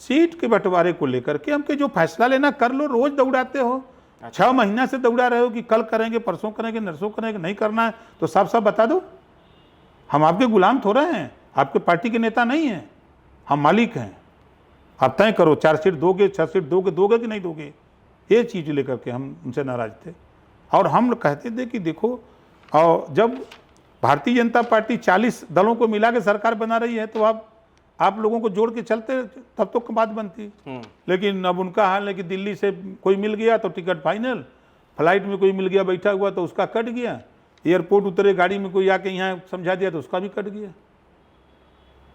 A: सीट के बंटवारे को लेकर के हम के जो फैसला लेना कर लो, रोज दौड़ाते हो, 6 महीना से दौड़ा रहे हो कि कल करेंगे, परसों करेंगे, नरसों करेंगे, नहीं करना है तो साफ साफ बता दो। हम आपके गुलाम थोड़ा हैं, आपके पार्टी के नेता नहीं हैं, हम मालिक हैं। आप तय करो 4 सीट दोगे, 6 सीट दोगे कि नहीं दोगे, ये चीज़ लेकर के हम उनसे नाराज थे। और हम कहते थे कि देखो, और जब भारतीय जनता पार्टी 40 दलों को मिला के सरकार बना रही है तो आप लोगों को जोड़ के चलते तब तो बात बनती। लेकिन अब उनका हाल है कि दिल्ली से कोई मिल गया तो टिकट फाइनल, फ्लाइट में कोई मिल गया बैठा हुआ तो उसका कट गया, एयरपोर्ट उतरे गाड़ी में कोई आके यहाँ समझा दिया तो उसका भी कट गया।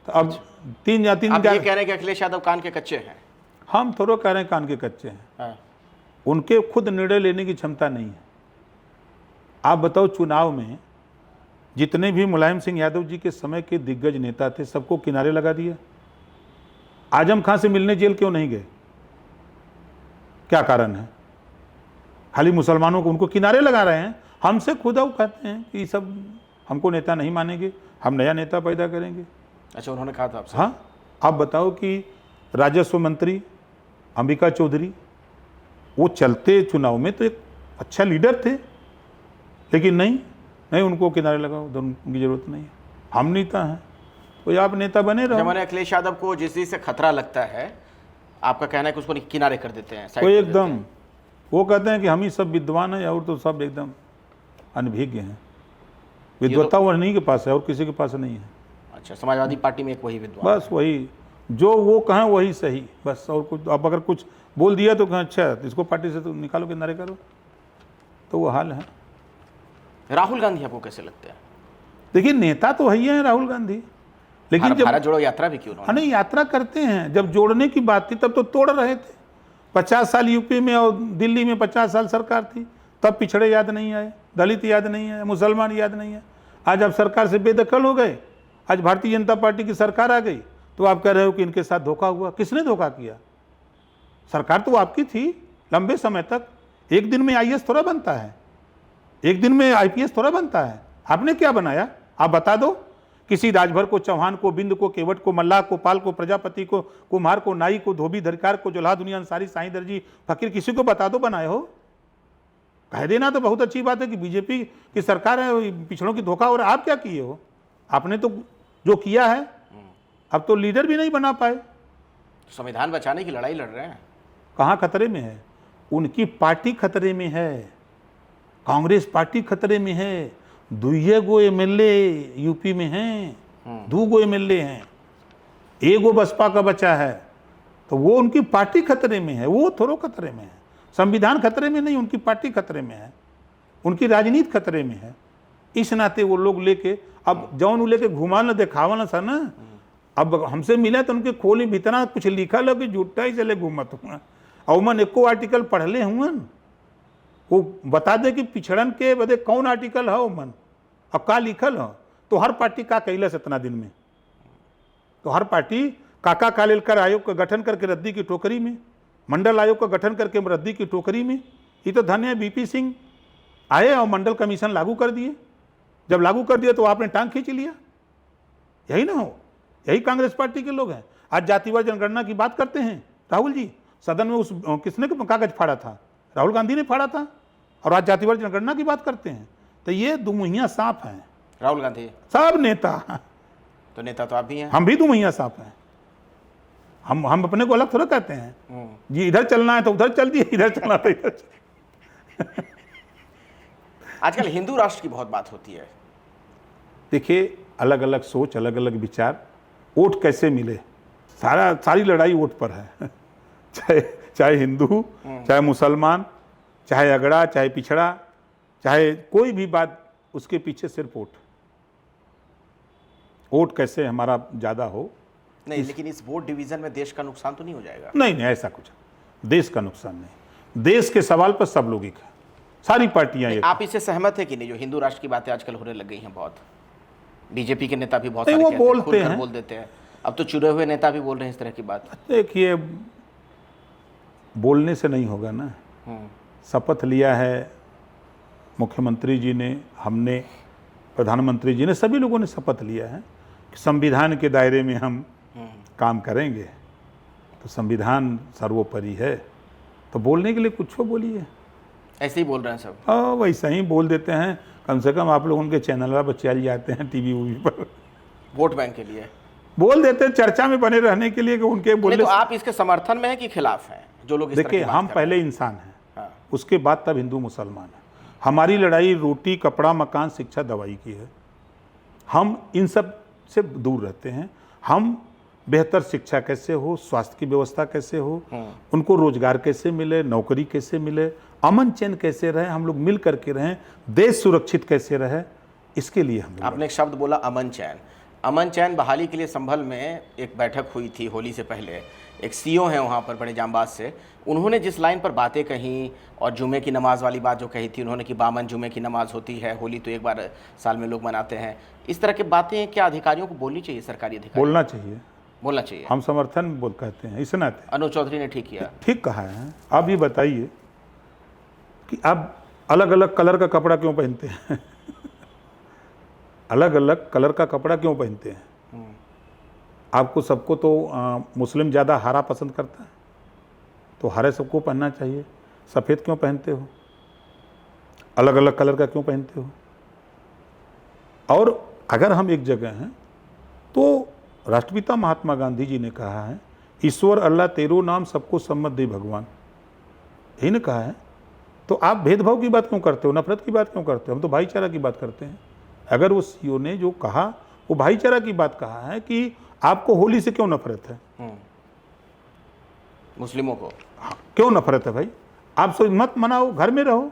A: तो अब तीन
B: आप ये कह रहे हैं कि अखिलेश यादव कान के कच्चे हैं?
A: हम थोड़ा कह रहे हैं कान के कच्चे हैं।
B: हाँ।
A: उनके खुद निर्णय लेने की क्षमता नहीं है। आप बताओ, चुनाव में जितने भी मुलायम सिंह यादव जी के समय के दिग्गज नेता थे सबको किनारे लगा दिया। आजम खां से मिलने जेल क्यों नहीं गए, क्या कारण है? खाली मुसलमानों को उनको किनारे लगा रहे हैं। हमसे खुद अब कहते हैं कि सब हमको नेता नहीं मानेंगे, हम नया नेता पैदा करेंगे।
B: अच्छा, उन्होंने कहा था आपसे?
A: हाँ, आप बताओ कि राजस्व मंत्री अंबिका चौधरी, वो चलते चुनाव में तो एक अच्छा लीडर थे, लेकिन नहीं उनको किनारे लगाओ, उनकी जरूरत नहीं है, हम नेता हैं तो आप नेता बने रहो।
B: मैंने अखिलेश यादव को जिस चीज से खतरा लगता है, आपका कहना है कि उसको किनारे कर देते हैं,
A: कोई एकदम, वो कहते हैं कि हम ही सब विद्वान हैं और तो सब एकदम अनभिज्ञ हैं। विद्वत्ता वो नहीं के पास है और किसी के पास नहीं है।
B: अच्छा, समाजवादी पार्टी में एक वही विद्वान,
A: बस वही, जो वो कहें वही सही, बस। और कुछ अब अगर कुछ बोल दिया तो कहें अच्छा इसको पार्टी से तो निकालो, किनारे करो, तो वो हाल है।
B: राहुल गांधी आपको कैसे लगते हैं?
A: देखिए, नेता तो वही है राहुल गांधी, लेकिन जब
B: भारत जोड़ो यात्रा भी क्यों ना,
A: नहीं यात्रा करते हैं, जब जोड़ने की बात थी तब तो तोड़ रहे थे। 50 साल यूपी में और दिल्ली में 50 साल सरकार थी, तब पिछड़े याद नहीं आए, दलित याद नहीं आए, मुसलमान याद नहीं आए। आज आप सरकार से बेदखल हो गए, आज भारतीय जनता पार्टी की सरकार आ गई तो आप कह रहे हो कि इनके साथ धोखा हुआ। किसने धोखा किया? सरकार तो आपकी थी लंबे समय तक। एक दिन में आईएएस थोड़ा बनता है, एक दिन में आईपीएस थोड़ा बनता है। आपने क्या बनाया? आप बता दो। किसी राजभर को, चौहान को, बिंद को, केवट को, मल्लाह को, पाल को, प्रजापति को, कुम्हार को, नाई को, धोबी, धरकार को, जोल्हा, दुनिया अंसारी, साईं दर्जी, फकीर, किसी को बता दो बनाए हो। कह देना तो बहुत अच्छी बात है कि बीजेपी की सरकार है, पिछड़ों की धोखा हो रहा है। आप क्या किए हो? आपने तो जो किया है, अब तो लीडर भी नहीं बना पाए।
B: संविधान बचाने की लड़ाई लड़ रहे हैं।
A: कहाँ खतरे में है? उनकी पार्टी खतरे में है, कांग्रेस पार्टी खतरे में है। 2 गो एमएलए यूपी में हैं, 2 गो एमएलए हैं, 1 गो बसपा का बचा है, तो वो उनकी पार्टी खतरे में है, वो थोड़ो खतरे में है। संविधान खतरे में नहीं, उनकी पार्टी खतरे में है, उनकी राजनीति खतरे में है। इस नाते वो लोग लेके अब जौन लेके घुमा न दिखावा न सा ना। अब हमसे मिले तो उनके खोली भीतना कुछ लिखा लो कि झूठा ही चले घूमत हुआ, और मन एको आर्टिकल पढ़ले हुआ, वो बता दे कि पिछड़न के बदे कौन आर्टिकल है मन, अब का लिखल हो। तो हर पार्टी का कैलस इतना दिन में, तो हर पार्टी काका कालेलकर आयोग का गठन करके रद्दी की टोकरी में, मंडल आयोग का गठन करके रद्दी की टोकरी में। ये तो धन्य बीपी सिंह आए और मंडल कमीशन लागू कर दिए। जब लागू कर दिया तो आपने टांग खींच लिया। यही ना हो, यही कांग्रेस पार्टी के लोग हैं। आज जातिवार जनगणना की बात करते हैं राहुल जी, सदन में उस किसने कागज फाड़ा था? राहुल गांधी ने फाड़ा था। और आज जातिवार जनगणना की बात करते हैं। तो ये दुमुहिया सांप हैं
B: राहुल गांधी,
A: सब नेता।
B: तो नेता तो आप भी हैं,
A: हम भी दुमुहिया सांप हैं। हम अपने को अलग थोड़ा कहते हैं जी, इधर चलना है तो उधर चल दिए, इधर चलना तो इधर चल।
B: आजकल हिंदू राष्ट्र की बहुत बात होती है,
A: देखिए, अलग अलग सोच, अलग अलग विचार, वोट कैसे मिले, सारी लड़ाई वोट पर है। चाहे हिंदू, चाहे मुसलमान, चाहे अगड़ा, चाहे पिछड़ा, चाहे कोई भी बात, उसके पीछे सिर्फ वोट कैसे हमारा ज़्यादा हो।
B: नहीं, लेकिन इस वोट डिवीजन में देश का नुकसान तो नहीं हो जाएगा?
A: नहीं, ऐसा कुछ देश का नुकसान नहीं। देश के सवाल पर सब लोग एक है, सारी पार्टियां एक।
B: आप इससे सहमत है कि नहीं, जो हिंदू राष्ट्र की बातें आजकल होने लग गई हैं बहुत? बीजेपी के नेता भी बहुत
A: नहीं,
B: सारे
A: वो
B: कहते हैं,
A: बोलते
B: खुलकर
A: हैं,
B: बोल देते हैं। अब तो चुने हुए नेता भी बोल रहे हैं इस तरह की बात।
A: देखिए, बोलने से नहीं होगा ना। शपथ लिया है मुख्यमंत्री जी ने, हमने, प्रधानमंत्री जी ने, सभी लोगों ने शपथ लिया है कि संविधान के दायरे में हम काम करेंगे। तो संविधान सर्वोपरि है, तो बोलने के लिए कुछ बोलिए।
B: ऐसे ही बोल रहे हैं सब?
A: हाँ, वैसा ही बोल देते हैं। कम से कम आप लोग उनके चैनल पर चल जाते हैं, टीवी वूवी पर,
B: वोट बैंक के लिए
A: बोल देते हैं, चर्चा में बने रहने के लिए कि उनके बोलने।
B: तो आप इसके समर्थन में हैं कि खिलाफ हैं जो लोग इस तरह की
A: देखिए,
B: बात
A: हम
B: कर रहे
A: पहले
B: हैं?
A: इंसान हैं,
B: हाँ।
A: उसके बाद तब हिंदू मुसलमान है। हमारी लड़ाई रोटी, कपड़ा, मकान, शिक्षा, दवाई की है। हम इन सब से दूर रहते हैं। हम बेहतर शिक्षा कैसे हो, स्वास्थ्य की व्यवस्था कैसे हो, उनको रोजगार कैसे मिले, नौकरी कैसे मिले, अमन चैन कैसे रहे, हम लोग मिल करके रहें, देश सुरक्षित कैसे रहे, इसके लिए हम।
B: आपने एक शब्द बोला, अमन चैन। अमन चैन बहाली के लिए संभल में एक बैठक हुई थी होली से पहले। एक सीओ हैं वहाँ पर, बड़े जांबाज से, उन्होंने जिस लाइन पर बातें कहीं और जुमे की नमाज वाली बात जो कही थी उन्होंने कि 52 जुमे की नमाज होती है, होली तो एक बार साल में लोग मनाते हैं, इस तरह की बातें क्या अधिकारियों को बोलनी चाहिए? सरकारी अधिकारी
A: बोलना चाहिए,
B: बोलना चाहिए।
A: हम समर्थन बोल कहते हैं, इस नाते।
B: अनुज चौधरी ने ठीक किया,
A: ठीक कहा है। आप ये बताइए कि आप अलग अलग कलर का कपड़ा क्यों पहनते हैं? अलग अलग कलर का कपड़ा क्यों पहनते हैं? आपको सबको तो मुस्लिम ज़्यादा हरा पसंद करता है, तो हरे सबको पहनना चाहिए। सफ़ेद क्यों पहनते हो? अलग अलग कलर का क्यों पहनते हो? और अगर हम एक जगह हैं तो राष्ट्रपिता महात्मा गांधी जी ने कहा है, ईश्वर अल्लाह तेरो नाम सबको सम्मत दे भगवान, यही ने कहा है। तो आप भेदभाव की बात क्यों करते हो, नफरत की बात क्यों करते हो? हम तो भाईचारा की बात करते हैं। अगर वो सीओ ने जो कहा वो भाईचारा की बात कहा है कि आपको होली से क्यों नफरत है?
B: मुस्लिमों को
A: क्यों नफरत है भाई? आप सब मत मनाओ, घर में रहो,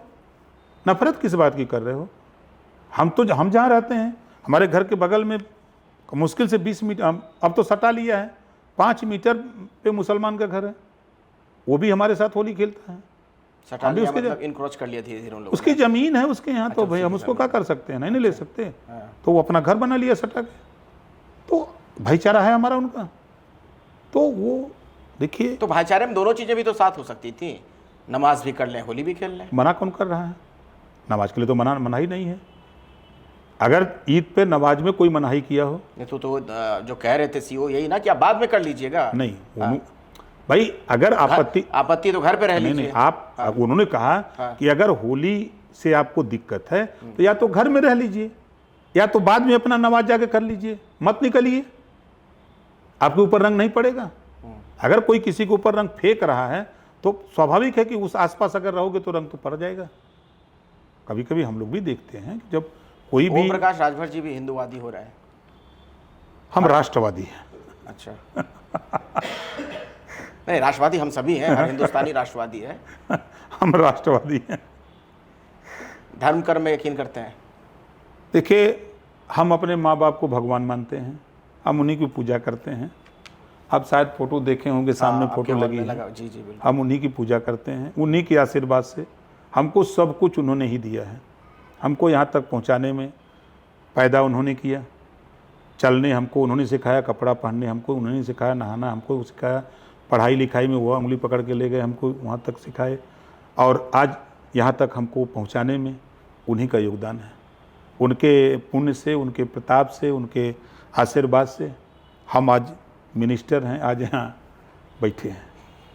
A: नफरत किस बात की कर रहे हो? हम जहाँ रहते हैं, हमारे घर के बगल में मुश्किल से 20 मीटर, अब तो सटा लिया है, 5 मीटर पे मुसलमान का घर है, वो भी हमारे साथ होली खेलता है।
B: सटा लिया मतलब इनक्रोच कर लिया धीरे-धीरे उन लोगों ने।
A: उसकी ज़मीन है उसके यहाँ, तो भाई हम उसको क्या कर सकते हैं? नहीं ले सकते। तो वो अपना घर बना लिया सटा के, तो भाईचारा है हमारा उनका। तो वो देखिए,
B: तो भाईचारे में दोनों चीज़ें भी तो साथ हो सकती थी, नमाज भी कर लें, होली भी खेल लें।
A: मना कौन कर रहा है? नमाज के लिए तो मनाही नहीं है। अगर ईद पे नमाज में कोई मनाही किया हो,
B: नहीं तो जो कह रहे थे सीओ यही ना कि आप बाद में कर लीजिएगा।
A: नहीं भाई, अगर
B: आपत्ति तो घर पे रह लीजिए।
A: नहीं, आप उन्होंने कहा कि अगर होली से आपको दिक्कत है तो या तो घर में रह लीजिए या तो बाद में अपना नमाज जाके कर लीजिए, मत निकलिए, आपके ऊपर रंग नहीं पड़ेगा। अगर कोई किसी के ऊपर रंग फेंक रहा है तो स्वाभाविक है कि उस आसपास अगर रहोगे तो रंग तो पड़ जाएगा। कभी कभी हम लोग भी देखते हैं कि जब कोई भी,
B: प्रकाश राजभर जी भी हिंदूवादी हो रहे हैं।
A: हम राष्ट्रवादी हैं।
B: अच्छा। नहीं, राष्ट्रवादी हम सभी हैं, हर हिंदुस्तानी राष्ट्रवादी है।
A: हम राष्ट्रवादी हैं।
B: धर्म कर्म में यकीन करते हैं?
A: देखिए, हम अपने माँ बाप को भगवान मानते हैं, हम उन्हीं की पूजा करते हैं। आप शायद फोटो देखे होंगे, सामने फोटो लगी है।
B: जी जी बिल्कुल।
A: हम उन्हीं की पूजा करते हैं, उन्हीं के आशीर्वाद से हमको सब कुछ उन्होंने ही दिया है। हमको यहाँ तक पहुँचाने में पैदा उन्होंने किया, चलने हमको उन्होंने सिखाया, कपड़ा पहनने हमको उन्होंने सिखाया, नहाना हमको सिखाया, पढ़ाई लिखाई में वो उंगली पकड़ के ले गए, हमको वहाँ तक सिखाए, और आज यहाँ तक हमको पहुँचाने में उन्हीं का योगदान है। उनके पुण्य से, उनके प्रताप से, उनके आशीर्वाद से हम आज मिनिस्टर हैं, आज यहाँ बैठे हैं।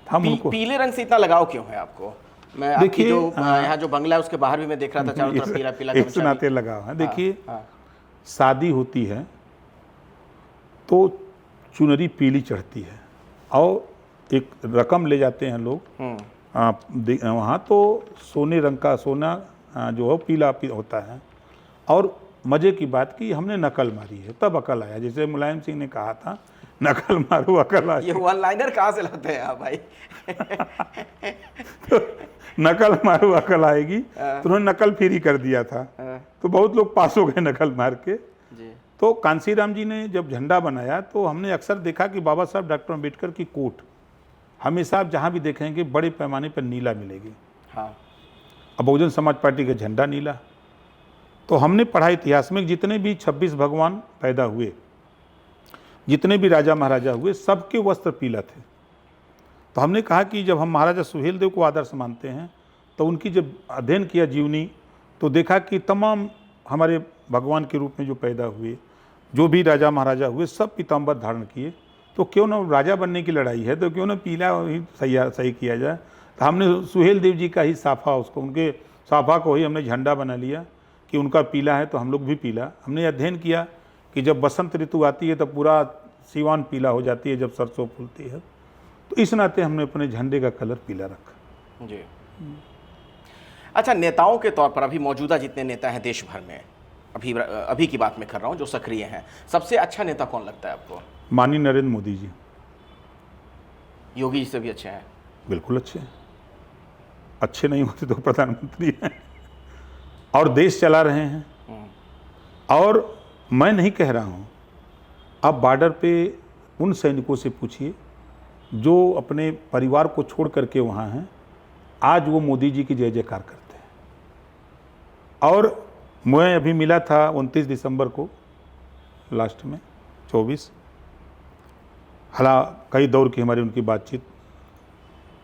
A: हम उनको
B: पीले रंग से इतना लगाव क्यों है आपको? मैं देखिए जो यहाँ जो बंगला है उसके बाहर भी मैं देख रहा था, चारों तरफ पीला पीला
A: इस नाते लगाव है। देखिए, शादी होती है तो चुनरी पीली चढ़ती है और एक रकम ले जाते हैं लोग वहाँ, तो सोने रंग का सोना जो है पीला होता है, और मज़े की बात की हमने नकल मारी है, तब अकल आया। जैसे मुलायम सिंह ने कहा था, नकल मारो अकल आ
B: ये वन लाइनर कहाँ से लाते हैं आप भाई?
A: तो नकल मारो अकल आएगी, तो उन्होंने नकल फ्री कर दिया था, तो बहुत लोग पास हो गए नकल मार के।
B: जी।
A: तो कांसीराम जी ने जब झंडा बनाया तो हमने अक्सर देखा कि बाबा साहब डॉक्टर अम्बेडकर की कोट हमेशा आप जहाँ भी देखेंगे बड़े पैमाने पर नीला मिलेगी।
B: हाँ।
A: अब बहुजन समाज पार्टी का झंडा नीला। तो हमने पढ़ा इतिहास में जितने भी 26 भगवान पैदा हुए, जितने भी राजा महाराजा हुए, सबके वस्त्र पीला थे। तो हमने कहा कि जब हम महाराजा सुहेलदेव को आदर्श मानते हैं तो उनकी जब अध्ययन किया जीवनी, तो देखा कि तमाम हमारे भगवान के रूप में जो पैदा हुए, जो भी राजा महाराजा हुए, सब पीताम्बर धारण किए। तो क्यों ना राजा बनने की लड़ाई है तो क्यों ना पीला ही सही किया जाए। तो हमने सुहेलदेव जी का ही साफा, उसको उनके साफा को ही हमने झंडा बना लिया कि उनका पीला है तो हम लोग भी पीला। हमने अध्ययन किया कि जब बसंत ऋतु आती है तब पूरा सिवान पीला हो जाती है, जब सरसों फूलती है। तो इस नाते हमने अपने झंडे का कलर पीला रखा।
B: जी। अच्छा, नेताओं के तौर पर अभी मौजूदा जितने नेता हैं देश भर में, अभी की बात मैं कर रहा हूँ जो सक्रिय हैं, सबसे अच्छा नेता कौन लगता है आपको?
A: माननीय नरेंद्र मोदी जी।
B: योगी जी से भी अच्छे हैं?
A: बिल्कुल अच्छे हैं। अच्छे नहीं होते तो प्रधानमंत्री हैं और देश चला रहे हैं। और मैं नहीं कह रहा हूँ, आप बॉर्डर पे उन सैनिकों से पूछिए जो अपने परिवार को छोड़ करके वहाँ हैं, आज वो मोदी जी की जय जयकार करते हैं। और मैं अभी मिला था 29 दिसंबर को, लास्ट में 24, हालांकि कई दौर की हमारी उनकी बातचीत,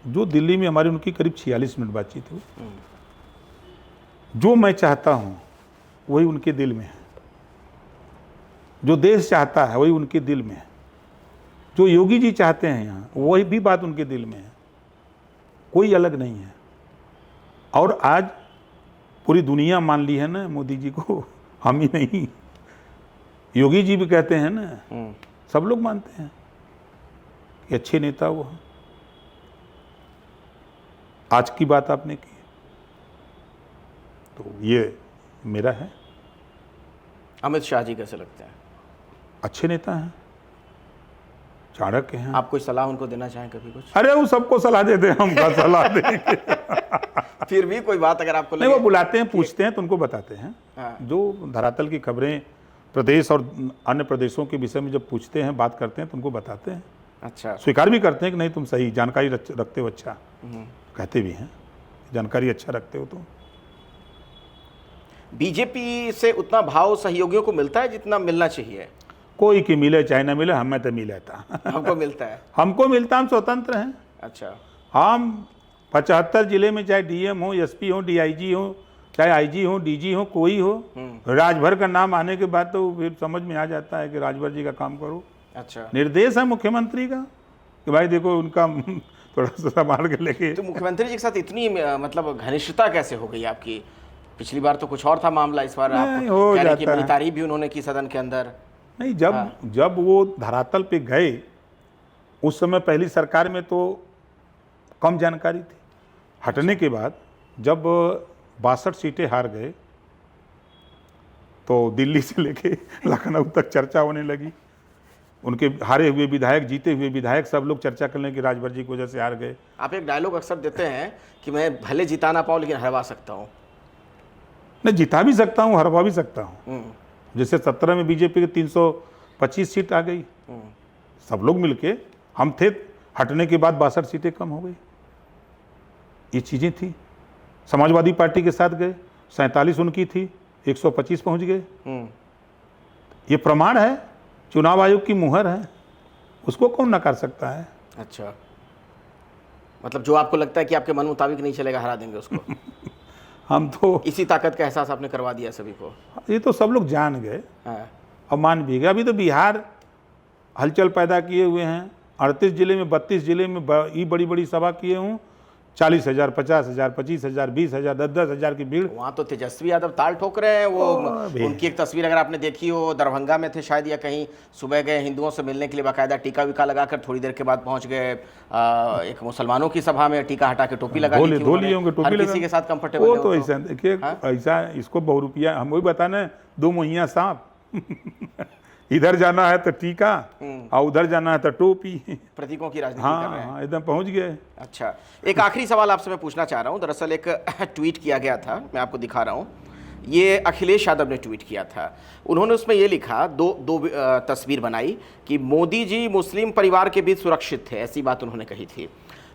A: जो दिल्ली में हमारी उनकी करीब 46 मिनट बातचीत हुई। जो मैं चाहता हूँ वही उनके दिल में है, जो देश चाहता है वही उनके दिल में है, जो योगी जी चाहते हैं यहाँ वही भी बात उनके दिल में है, कोई अलग नहीं है। और आज पूरी दुनिया मान ली है ना मोदी जी को, हम ही नहीं, योगी जी भी कहते हैं ना, सब लोग मानते हैं कि अच्छे नेता वो हैं। आज की बात आपने की तो ये मेरा है।
B: अमित शाह जी कैसे लगते हैं?
A: अच्छे नेता हैं, चाणक्य हैं।
B: आप कोई सलाह उनको देना चाहें कभी कुछ?
A: अरे वो सबको सलाह देते हैं, हम क्या सलाह देंगे।
B: फिर भी कोई बात अगर आपको
A: नहीं, वो बुलाते हैं, पूछते हैं तो उनको बताते हैं।
B: हाँ।
A: जो धरातल की खबरें प्रदेश और अन्य प्रदेशों के विषय में जब पूछते हैं, बात करते हैं तो उनको बताते हैं।
B: अच्छा।
A: स्वीकार भी करते हैं कि नहीं तुम सही जानकारी रखते हो, अच्छा कहते भी हैं, जानकारी अच्छा रखते हो। तो
B: बीजेपी से उतना भाव सहयोगियों को मिलता है जितना मिलना चाहिए?
A: कोई की मिले चाहे ना मिले, हमें तो मिला था।
B: हमको मिलता है?
A: हमको मिलता, हम स्वतंत्र हैं।
B: अच्छा।
A: हम 75 जिले में चाहे डीएम हो, एसपी हो, डीआईजी हो, चाहे आईजी हो, डीजी हो, कोई हो, राजभर का नाम आने के बाद तो फिर समझ में आ जाता है कि राजभर जी का काम करो।
B: अच्छा।
A: निर्देश है मुख्यमंत्री का कि भाई देखो उनका थोड़ा सा संभाल के लेके।
B: तो मुख्यमंत्री जी के साथ इतनी मतलब घनिष्ठता कैसे हो गई आपकी? पिछली बार तो कुछ और था मामला, इस बार आप
A: हो
B: कह रहे हैं कि
A: जाता
B: बड़ी
A: है।
B: तारीफ भी उन्होंने की सदन के अंदर।
A: नहीं, जब वो धरातल पे गए उस समय पहली सरकार में तो कम जानकारी थी। हटने के बाद जब 62 सीटें हार गए तो दिल्ली से लेके लखनऊ तक चर्चा होने लगी। उनके हारे हुए विधायक, जीते हुए विधायक, सब लोग चर्चा करने की राजभर जी की वजह से हार गए।
B: आप एक डायलॉग अक्सर देते हैं कि मैं भले जिता ना पाऊँ लेकिन हरवा सकता हूँ।
A: नहीं, जिता भी सकता हूँ, हरवा भी सकता हूँ। जैसे 17 में बीजेपी के 325 सीट आ गई, सब लोग मिलके, हम थे, हटने के बाद 62 सीटें कम हो गई। ये चीज़ें थी। समाजवादी पार्टी के साथ गए, 47 उनकी थी, 125 पहुंच गए। ये प्रमाण है, चुनाव आयोग की मुहर है, उसको कौन नकार सकता है।
B: अच्छा, मतलब जो आपको लगता है कि आपके मन मुताबिक नहीं चलेगा, हरा देंगे उसको।
A: हम तो
B: इसी ताकत का एहसास आपने करवा दिया सभी को।
A: ये तो सब लोग जान गए
B: हाँ।
A: और मान भी गए। अभी तो बिहार हलचल पैदा किए हुए हैं, 38 जिले में, 32 जिले में बड़ी बड़ी सभा किए हूँ, 40,000, 50,000, 25,000, 20,000, 10,000 की भीड़।
B: वहाँ तो तेजस्वी यादव ताल ठोक रहे हैं। वो उनकी एक तस्वीर अगर आपने देखी हो, दरभंगा में थे शायद या कहीं, सुबह गए हिंदुओं से मिलने के लिए, बाकायदा टीका विका लगाकर थोड़ी देर के बाद पहुंच गए एक मुसलमानों की सभा में, टीका हटा के टोपी लगा ली थी
A: धो लिए होंगे टोपी
B: हर
A: लगा,
B: किसी के साथ कंफर्टेबल
A: वो तो ऐसा देखिए, ऐसा इसको बहुरूपिया, हम वही बताना है, 2 मुहैया सांप इधर जाना है तो टीका और उधर जाना है तो टोपी,
B: प्रतीकों की राजनीति कर रहे हैं।
A: हाँ, एकदम पहुंच गए।
B: अच्छा, एक आखिरी सवाल आपसे मैं पूछना चाह रहा हूं। दरअसल एक ट्वीट किया गया था, मैं आपको दिखा रहा हूं, ये अखिलेश यादव ने ट्वीट किया था। उन्होंने उसमें ये लिखा, दो तस्वीर बनाई कि मोदी जी मुस्लिम परिवार के बीच सुरक्षित थे, ऐसी बात उन्होंने कही थी।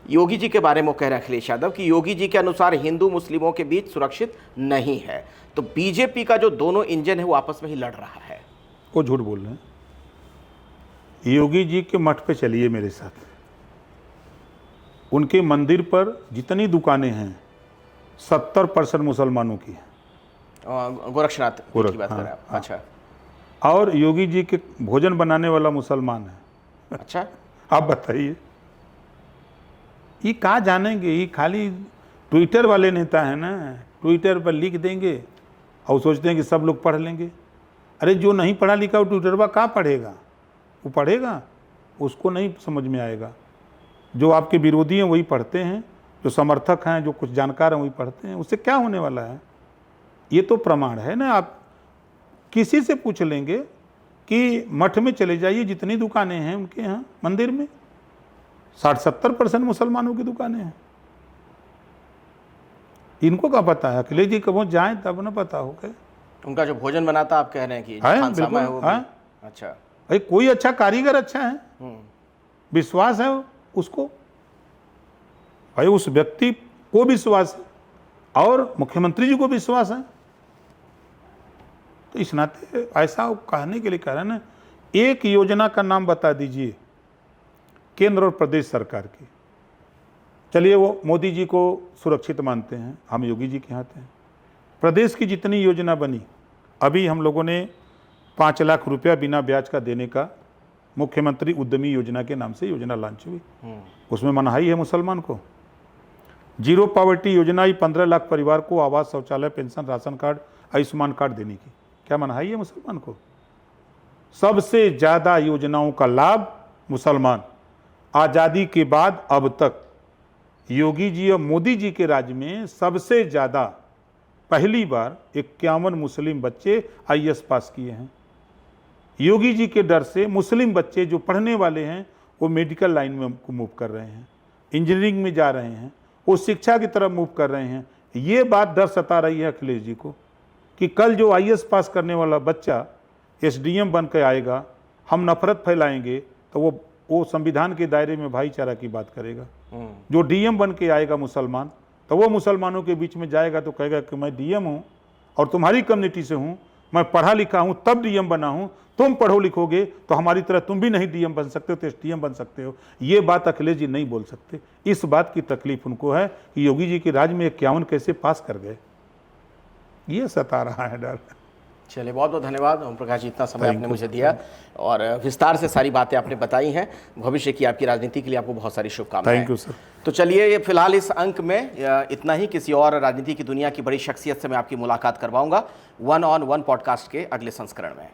B: योगी जी के बारे में कह रहे हैं अखिलेश यादव कि योगी जी के अनुसार हिंदू मुस्लिमों के बीच सुरक्षित नहीं है। तो बीजेपी का जो दोनों इंजन है वो आपस में ही लड़ रहा है।
A: वो झूठ बोल रहे हैं। योगी जी के मठ पे चलिए मेरे साथ, उनके मंदिर पर जितनी दुकानें हैं 70% मुसलमानों की है।
B: गोरक्षनाथ की बात कर रहे हैं आप? अच्छा।
A: और योगी जी के भोजन बनाने वाला मुसलमान है।
B: अच्छा,
A: आप बताइए, ये कहाँ जानेंगे? ये खाली ट्विटर वाले नेता है ना, ट्विटर पर लिख देंगे और सोचते हैं कि सब लोग पढ़ लेंगे। अरे जो नहीं पढ़ा लिखा वो ट्विटर पर कहाँ पढ़ेगा? वो पढ़ेगा, उसको नहीं समझ में आएगा। जो आपके विरोधी हैं वही पढ़ते हैं, जो समर्थक हैं, जो कुछ जानकार हैं वही पढ़ते हैं। उससे क्या होने वाला है? ये तो प्रमाण है ना। आप किसी से पूछ लेंगे कि मठ में चले जाइए, जितनी दुकानें हैं उनके यहाँ मंदिर में 60-70% मुसलमानों की दुकानें हैं। इनको क्या पता है? अखिलेश जी कब जाएं तब ना पता होगा।
B: उनका जो भोजन बनाता आप कह रहे हैं कि खानसामा है वो भी? अच्छा
A: भाई, कोई अच्छा कारीगर अच्छा है, विश्वास है उसको, भाई उस व्यक्ति को विश्वास है और मुख्यमंत्री जी को विश्वास है। तो इस नाते ऐसा कहने के लिए कह रहे हैं ना, एक योजना का नाम बता दीजिए केंद्र और प्रदेश सरकार की। चलिए, वो मोदी जी को सुरक्षित मानते हैं, हम योगी जी के हाथ हैं। प्रदेश की जितनी योजना बनी, अभी हम लोगों ने 5 लाख रुपया बिना ब्याज का देने का मुख्यमंत्री उद्यमी योजना के नाम से योजना लॉन्च हुई। उसमें मनाही है मुसलमान को। जीरो पॉवर्टी योजना ही 15 लाख परिवार को आवास, शौचालय, pension, ration card, Ayushman card देने की, क्या मनाही है मुसलमान को? सबसे ज़्यादा योजनाओं का लाभ मुसलमान। आज़ादी के बाद अब तक योगी जी और मोदी जी के राज्य में सबसे ज़्यादा, पहली बार 51 मुस्लिम बच्चे IAS पास किए हैं। योगी जी के डर से मुस्लिम बच्चे जो पढ़ने वाले हैं वो मेडिकल लाइन में मूव कर रहे हैं, इंजीनियरिंग में जा रहे हैं, वो शिक्षा की तरफ मूव कर रहे हैं। ये बात डर सता रही है अखिलेश जी को कि कल जो IAS पास करने वाला बच्चा SDM बन के आएगा, हम नफरत फैलाएंगे तो वो संविधान के दायरे में भाईचारा की बात करेगा। जो DM बन के आएगा मुसलमान, तो वो मुसलमानों के बीच में जाएगा तो कहेगा कि मैं DM हूँ और तुम्हारी कम्युनिटी से हूँ, मैं पढ़ा लिखा हूँ तब DM बना हूँ, तुम पढ़ो लिखोगे तो हमारी तरह तुम भी नहीं DM बन सकते हो, तो SDM बन सकते हो। ये बात अखिलेश जी नहीं बोल सकते। इस बात की तकलीफ उनको है कि योगी जी के राज में 51 कैसे पास कर गए, ये सता रहा है डर।
B: चलिए, बहुत बहुत धन्यवाद ओम प्रकाश जी, इतना समय आपने मुझे दिया और विस्तार से सारी बातें आपने बताई हैं। भविष्य की आपकी राजनीति के लिए आपको बहुत सारी शुभकामनाएं।
A: Thank you sir.
B: तो चलिए, ये फिलहाल इस अंक में इतना ही। किसी और राजनीति की दुनिया की बड़ी शख्सियत से मैं आपकी मुलाकात करवाऊंगा 1 on 1 पॉडकास्ट के अगले संस्करण में।